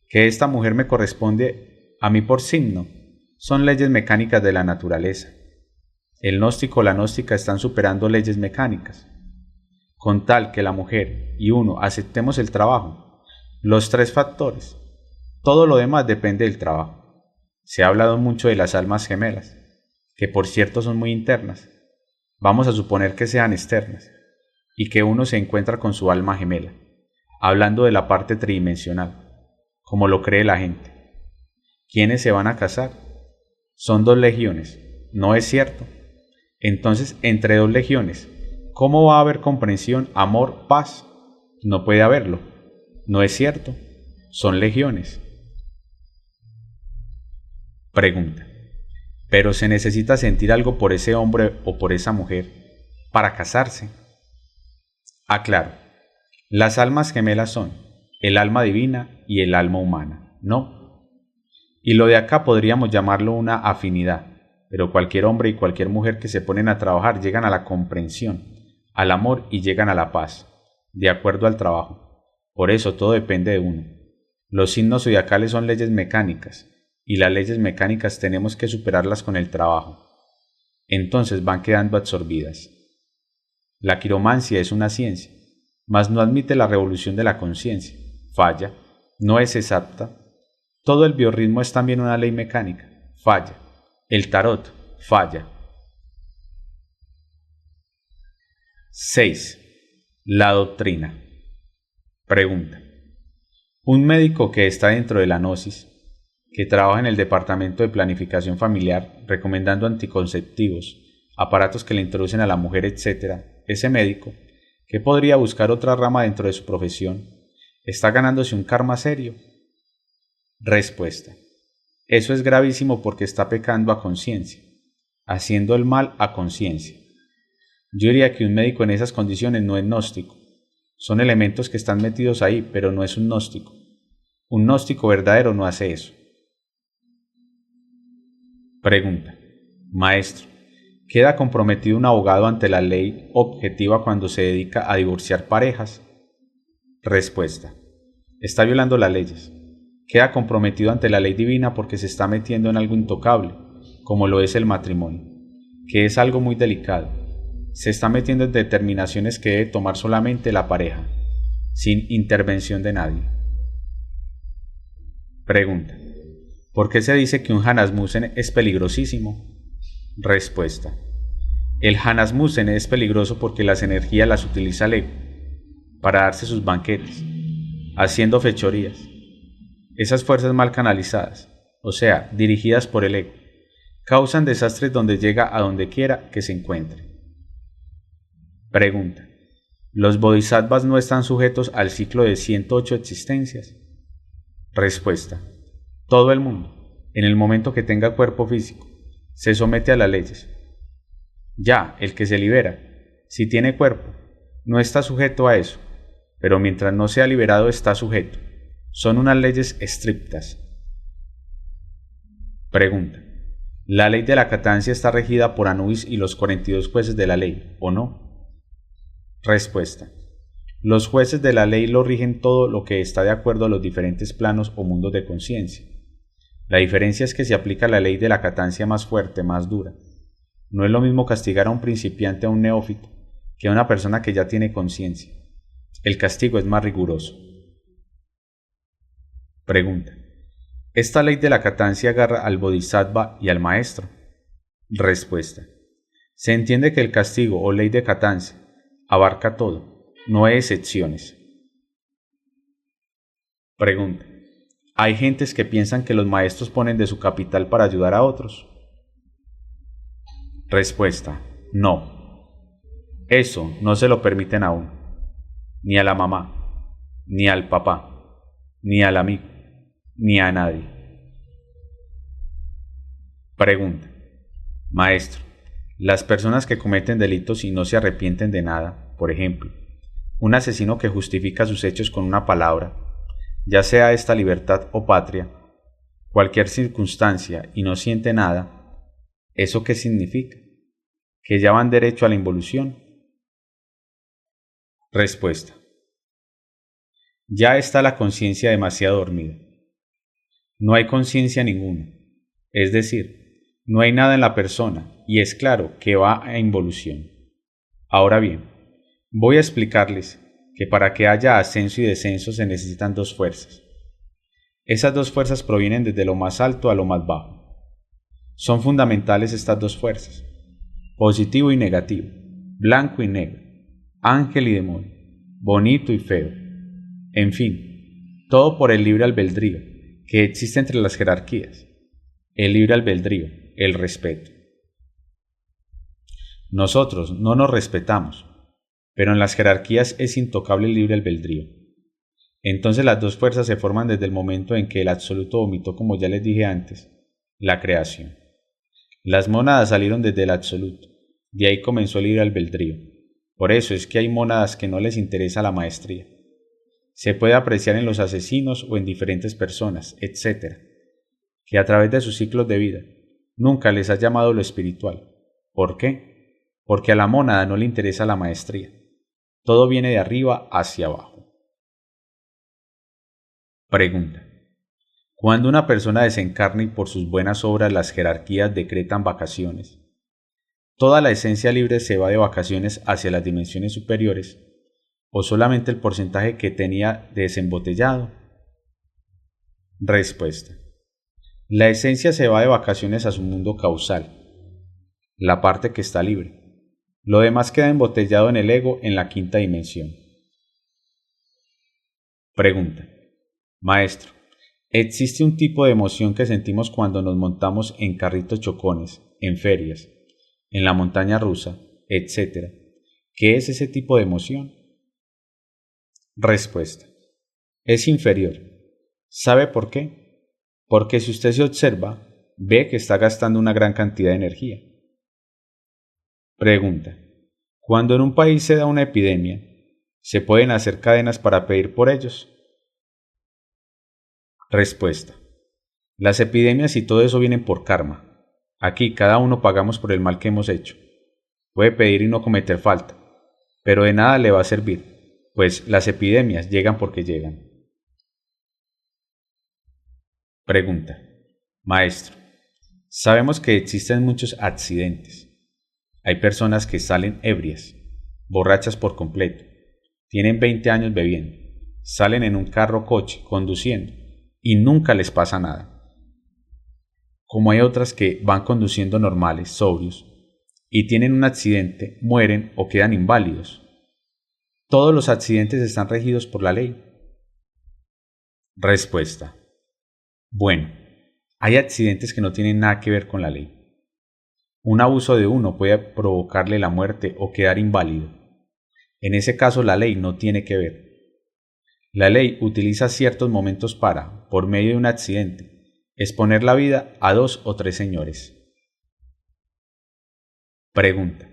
Que esta mujer me corresponde a mí por signo, son leyes mecánicas de la naturaleza. El gnóstico o la gnóstica están superando leyes mecánicas. Con tal que la mujer y uno aceptemos el trabajo, los 3 factores, todo lo demás depende del trabajo. Se ha hablado mucho de las almas gemelas, que por cierto son muy internas. Vamos a suponer que sean externas, y que uno se encuentra con su alma gemela, hablando de la parte tridimensional, como lo cree la gente. ¿Quiénes se van a casar? Son 2 legiones, ¿no es cierto? Entonces, entre 2 legiones, ¿cómo va a haber comprensión, amor, paz? No puede haberlo, ¿no es cierto? Son legiones. Pregunta: ¿pero se necesita sentir algo por ese hombre o por esa mujer para casarse? Aclaro: las almas gemelas son el alma divina y el alma humana, ¿no? Y lo de acá podríamos llamarlo una afinidad, pero cualquier hombre y cualquier mujer que se ponen a trabajar llegan a la comprensión, al amor y llegan a la paz, de acuerdo al trabajo. Por eso todo depende de uno. Los signos zodiacales son leyes mecánicas, y las leyes mecánicas tenemos que superarlas con el trabajo. Entonces van quedando absorbidas. La quiromancia es una ciencia, mas no admite la revolución de la conciencia. Falla, no es exacta. Todo el biorritmo es también una ley mecánica. Falla. El tarot falla. 6. La doctrina. Pregunta: un médico que está dentro de la gnosis, que trabaja en el departamento de planificación familiar recomendando anticonceptivos, aparatos que le introducen a la mujer, etc., ese médico, que podría buscar otra rama dentro de su profesión, ¿está ganándose un karma serio? Respuesta: eso es gravísimo porque está pecando a conciencia, haciendo el mal a conciencia. Yo diría que un médico en esas condiciones no es gnóstico. Son elementos que están metidos ahí, pero no es un gnóstico. Un gnóstico verdadero no hace eso. Pregunta: maestro, ¿queda comprometido un abogado ante la ley objetiva cuando se dedica a divorciar parejas? Respuesta: está violando las leyes. Queda comprometido ante la ley divina porque se está metiendo en algo intocable, como lo es el matrimonio, que es algo muy delicado. Se está metiendo en determinaciones que debe tomar solamente la pareja, sin intervención de nadie. Pregunta. ¿Por qué se dice que un Hanasmussen es peligrosísimo? Respuesta. El Hanasmussen es peligroso porque las energías las utiliza el ego para darse sus banquetes, haciendo fechorías. Esas fuerzas mal canalizadas, o sea, dirigidas por el ego, causan desastres donde llega a donde quiera que se encuentre. Pregunta. ¿Los bodhisattvas no están sujetos al ciclo de 108 existencias? Respuesta. Todo el mundo, en el momento que tenga cuerpo físico, se somete a las leyes. Ya, el que se libera, si tiene cuerpo, no está sujeto a eso, pero mientras no sea liberado está sujeto. Son unas leyes estrictas. Pregunta. ¿La ley de la Catancia está regida por Anubis y los 42 jueces de la ley, o no? Respuesta. Los jueces de la ley lo rigen todo lo que está de acuerdo a los diferentes planos o mundos de conciencia. La diferencia es que se aplica la ley de la Catancia más fuerte, más dura. No es lo mismo castigar a un principiante o a un neófito que a una persona que ya tiene conciencia. El castigo es más riguroso. Pregunta. ¿Esta ley de la Catancia agarra al bodhisattva y al maestro? Respuesta. Se entiende que el castigo o ley de Catancia abarca todo, no hay excepciones. Pregunta. ¿Hay gentes que piensan que los maestros ponen de su capital para ayudar a otros? Respuesta. No. Eso no se lo permiten a uno, ni a la mamá, ni al papá, ni al amigo, ni a nadie. Pregunta. Maestro, las personas que cometen delitos y no se arrepienten de nada, por ejemplo, un asesino que justifica sus hechos con una palabra, ya sea esta libertad o patria, cualquier circunstancia y no siente nada, ¿eso qué significa? ¿Que ya van derecho a la involución? Respuesta. Ya está la conciencia demasiado dormida. No hay conciencia ninguna, es decir, no hay nada en la persona y es claro que va a involución. Ahora bien, voy a explicarles que para que haya ascenso y descenso se necesitan dos fuerzas. Esas dos fuerzas provienen desde lo más alto a lo más bajo. Son fundamentales estas dos fuerzas, positivo y negativo, blanco y negro, ángel y demonio, bonito y feo. En fin, todo por el libre albedrío que existe entre las jerarquías. El libre albedrío, el respeto. Nosotros no nos respetamos, pero en las jerarquías es intocable el libre albedrío. Entonces las dos fuerzas se forman desde el momento en que el absoluto vomitó, como ya les dije antes, la creación. Las mónadas salieron desde el absoluto, de ahí comenzó el libre albedrío. Por eso es que hay mónadas que no les interesa la maestría. Se puede apreciar en los asesinos o en diferentes personas, etc., que a través de sus ciclos de vida nunca les ha llamado lo espiritual. ¿Por qué? Porque a la mónada no le interesa la maestría. Todo viene de arriba hacia abajo. Pregunta. Cuando una persona desencarna y por sus buenas obras las jerarquías decretan vacaciones, ¿toda la esencia libre se va de vacaciones hacia las dimensiones superiores o solamente el porcentaje que tenía de desembotellado? Respuesta. La esencia se va de vacaciones a su mundo causal, la parte que está libre. Lo demás queda embotellado en el ego en la quinta dimensión. Pregunta. Maestro, ¿existe un tipo de emoción que sentimos cuando nos montamos en carritos chocones, en ferias, en la montaña rusa, etc.? ¿Qué es ese tipo de emoción? Respuesta. Es inferior. ¿Sabe por qué? Porque si usted se observa, ve que está gastando una gran cantidad de energía. Pregunta. Cuando en un país se da una epidemia, ¿se pueden hacer cadenas para pedir por ellos? Respuesta. Las epidemias y todo eso vienen por karma. Aquí cada uno pagamos por el mal que hemos hecho. Puede pedir y no cometer falta, pero de nada le va a servir, pues las epidemias llegan porque llegan. Pregunta. Maestro, sabemos que existen muchos accidentes. Hay personas que salen ebrias, borrachas por completo, tienen 20 años bebiendo, salen en un carro coche conduciendo y nunca les pasa nada. Como hay otras que van conduciendo normales, sobrios, y tienen un accidente, mueren o quedan inválidos. Todos los accidentes están regidos por la ley. Respuesta. Bueno, hay accidentes que no tienen nada que ver con la ley. Un abuso de uno puede provocarle la muerte o quedar inválido. En ese caso la ley no tiene que ver. La ley utiliza ciertos momentos para, por medio de un accidente, exponer la vida a 2 o 3 señores. Pregunta.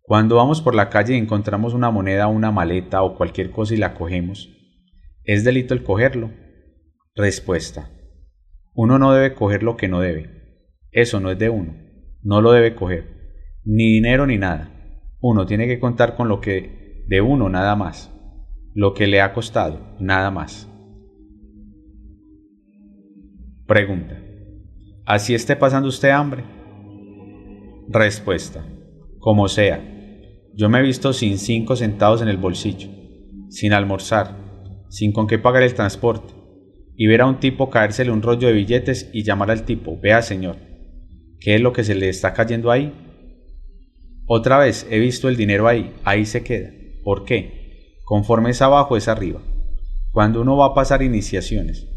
Cuando vamos por la calle y encontramos una moneda, una maleta o cualquier cosa y la cogemos, ¿es delito el cogerlo? Respuesta. Uno no debe coger lo que no debe. Eso no es de uno. No lo debe coger. Ni dinero ni nada. Uno tiene que contar con lo que de uno nada más. Lo que le ha costado, nada más. Pregunta. ¿Así esté pasando usted hambre? Respuesta. Como sea. Yo me he visto sin 5 centavos en el bolsillo, sin almorzar, sin con qué pagar el transporte, y ver a un tipo caérsele un rollo de billetes y llamar al tipo, vea señor, ¿qué es lo que se le está cayendo ahí? Otra vez he visto el dinero ahí se queda. ¿Por qué? Conforme es abajo es arriba. Cuando uno va a pasar iniciaciones,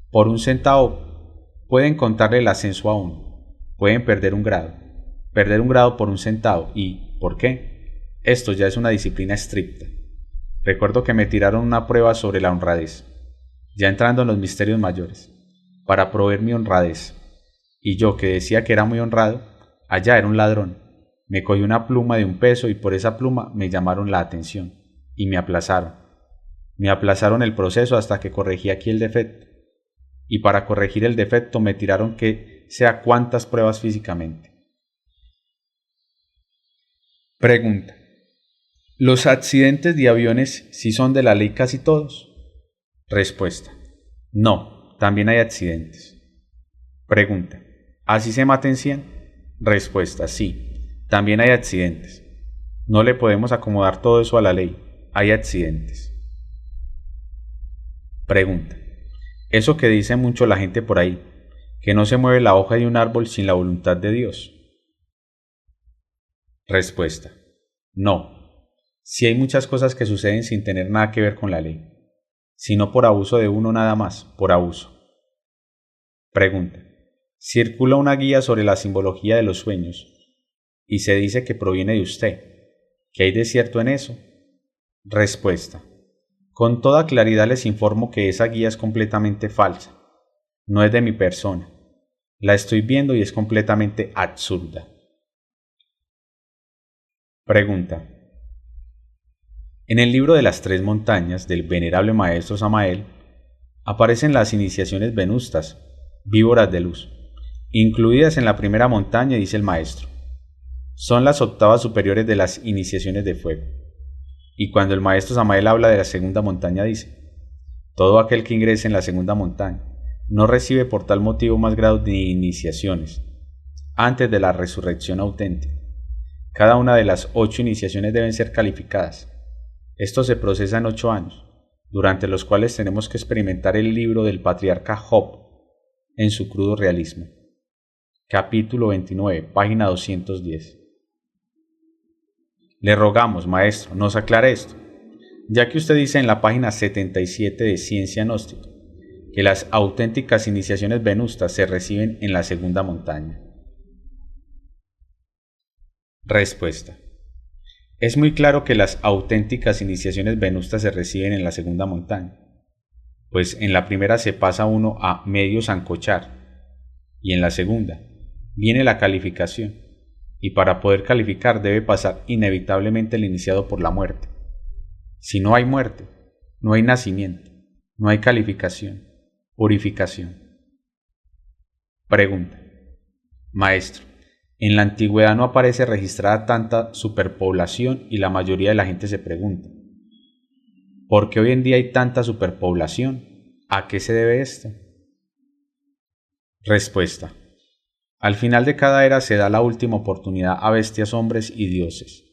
por 1 centavo pueden contarle el ascenso a uno, pueden perder un grado por 1 centavo y, ¿por qué? Esto ya es una disciplina estricta. Recuerdo que me tiraron una prueba sobre la honradez, ya entrando en los misterios mayores, para probar mi honradez. Y yo, que decía que era muy honrado, allá era un ladrón. Me cogí una pluma de 1 peso y por esa pluma me llamaron la atención y me aplazaron. Me aplazaron el proceso hasta que corregí aquí el defecto. Y para corregir el defecto me tiraron que sea cuántas pruebas físicamente. Pregunta. ¿Los accidentes de aviones sí son de la ley casi todos? Respuesta. No, también hay accidentes. Pregunta. ¿Así se maten 100? Respuesta. Sí, también hay accidentes. No le podemos acomodar todo eso a la ley. Hay accidentes. Pregunta. Eso que dice mucho la gente por ahí, que no se mueve la hoja de un árbol sin la voluntad de Dios. Respuesta. No. Sí hay muchas cosas que suceden sin tener nada que ver con la ley, sino por abuso de uno nada más, por abuso. Pregunta. Circula una guía sobre la simbología de los sueños y se dice que proviene de usted. ¿Qué hay de cierto en eso? Respuesta. Con toda claridad les informo que esa guía es completamente falsa. No es de mi persona. La estoy viendo y es completamente absurda. Pregunta. En el libro de las 3 montañas del venerable maestro Samael aparecen las iniciaciones venustas, víboras de luz, incluidas en la primera montaña, dice el maestro. Son las octavas superiores de las iniciaciones de fuego. Y cuando el maestro Samael habla de la segunda montaña dice, todo aquel que ingrese en la segunda montaña no recibe por tal motivo más grados ni iniciaciones antes de la resurrección auténtica. Cada una de las 8 iniciaciones deben ser calificadas. Esto se procesa en 8 años, durante los cuales tenemos que experimentar el libro del patriarca Job en su crudo realismo. Capítulo 29, página 210. Le rogamos, maestro, nos aclare esto, ya que usted dice en la página 77 de Ciencia Gnóstica que las auténticas iniciaciones venustas se reciben en la segunda montaña. Respuesta. Es muy claro que las auténticas iniciaciones venustas se reciben en la segunda montaña, pues en la primera se pasa uno a medio sancochar, y en la segunda viene la calificación, y para poder calificar debe pasar inevitablemente el iniciado por la muerte. Si no hay muerte, no hay nacimiento, no hay calificación, purificación. Pregunta. Maestro, en la antigüedad no aparece registrada tanta superpoblación y la mayoría de la gente se pregunta, ¿por qué hoy en día hay tanta superpoblación? ¿A qué se debe esto? Respuesta. Al final de cada era se da la última oportunidad a bestias, hombres y dioses.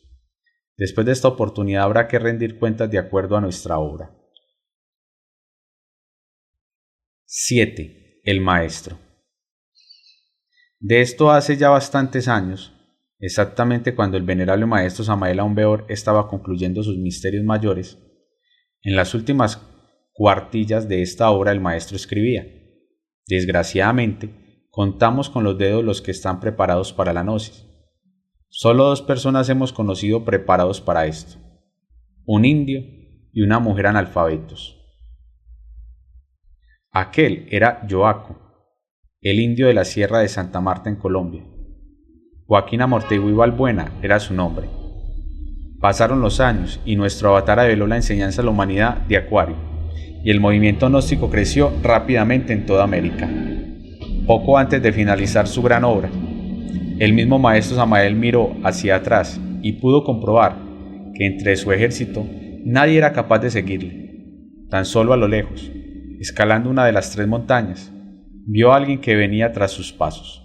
Después de esta oportunidad habrá que rendir cuentas de acuerdo a nuestra obra. 7. El maestro. De esto hace ya bastantes años, exactamente cuando el venerable maestro Samael Aun Weor estaba concluyendo sus misterios mayores, en las últimas cuartillas de esta obra el maestro escribía: desgraciadamente, contamos con los dedos los que están preparados para la gnosis. Solo 2 personas hemos conocido preparados para esto: un indio y una mujer analfabetos. Aquel era Yoaco, el indio de la Sierra de Santa Marta en Colombia. Joaquín Amortegui Balbuena era su nombre. Pasaron los años y nuestro avatar reveló la enseñanza a la humanidad de Acuario, y el movimiento gnóstico creció rápidamente en toda América. Poco antes de finalizar su gran obra, el mismo maestro Samael miró hacia atrás y pudo comprobar que entre su ejército nadie era capaz de seguirle. Tan solo a lo lejos, escalando una de las 3 montañas, vio a alguien que venía tras sus pasos.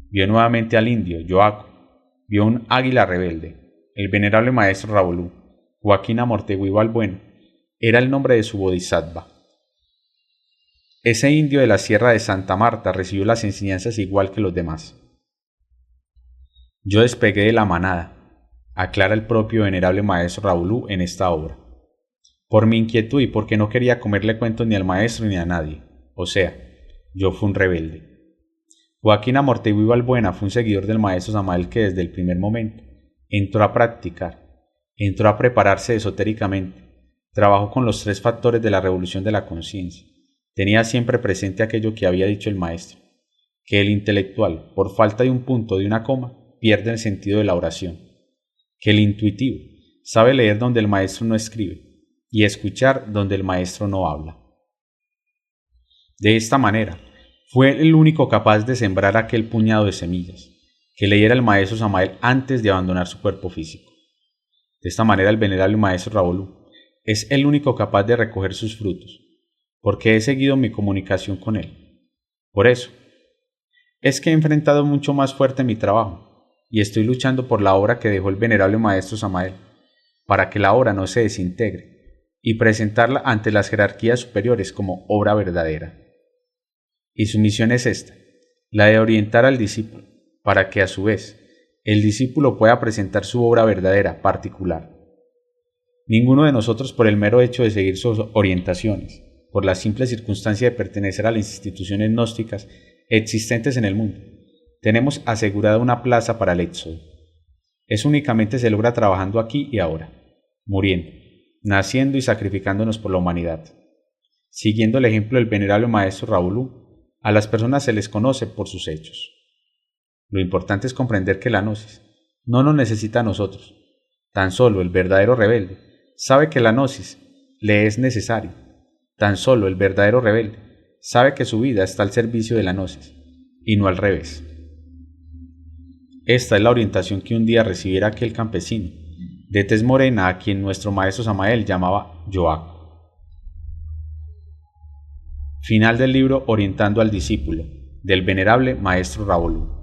Vio nuevamente al indio, Yoaco. Vio un águila rebelde, el venerable maestro Ravolú. Joaquín Amortegui Balbuena era el nombre de su bodhisattva. Ese indio de la Sierra de Santa Marta recibió las enseñanzas igual que los demás. Yo despegué de la manada, aclara el propio venerable maestro Ravolú en esta obra, por mi inquietud y porque no quería comerle cuentos ni al maestro ni a nadie. O sea, yo fui un rebelde. Joaquín Amortegui Balbuena fue un seguidor del maestro Samael que desde el primer momento entró a practicar, entró a prepararse esotéricamente, trabajó con los 3 factores de la revolución de la conciencia. Tenía siempre presente aquello que había dicho el maestro, que el intelectual, por falta de un punto de una coma, pierde el sentido de la oración, que el intuitivo sabe leer donde el maestro no escribe y escuchar donde el maestro no habla. De esta manera, fue el único capaz de sembrar aquel puñado de semillas que leyera el maestro Samael antes de abandonar su cuerpo físico. De esta manera el venerable maestro Ravolú es el único capaz de recoger sus frutos, porque he seguido mi comunicación con él. Por eso, es que he enfrentado mucho más fuerte mi trabajo, y estoy luchando por la obra que dejó el venerable maestro Samael, para que la obra no se desintegre, y presentarla ante las jerarquías superiores como obra verdadera. Y su misión es esta, la de orientar al discípulo, para que a su vez el discípulo pueda presentar su obra verdadera, particular. Ninguno de nosotros, por el mero hecho de seguir sus orientaciones, por la simple circunstancia de pertenecer a las instituciones gnósticas existentes en el mundo, tenemos asegurada una plaza para el éxodo. Eso únicamente se logra trabajando aquí y ahora, muriendo, naciendo y sacrificándonos por la humanidad. Siguiendo el ejemplo del venerable maestro Ravolú, a las personas se les conoce por sus hechos. Lo importante es comprender que la gnosis no nos necesita a nosotros. Tan solo el verdadero rebelde sabe que la gnosis le es necesaria. Tan solo el verdadero rebelde sabe que su vida está al servicio de la gnosis, y no al revés. Esta es la orientación que un día recibiera aquel campesino, de tez morena a quien nuestro maestro Samael llamaba Yoaco. Final del libro Orientando al discípulo, del venerable maestro Ravolú.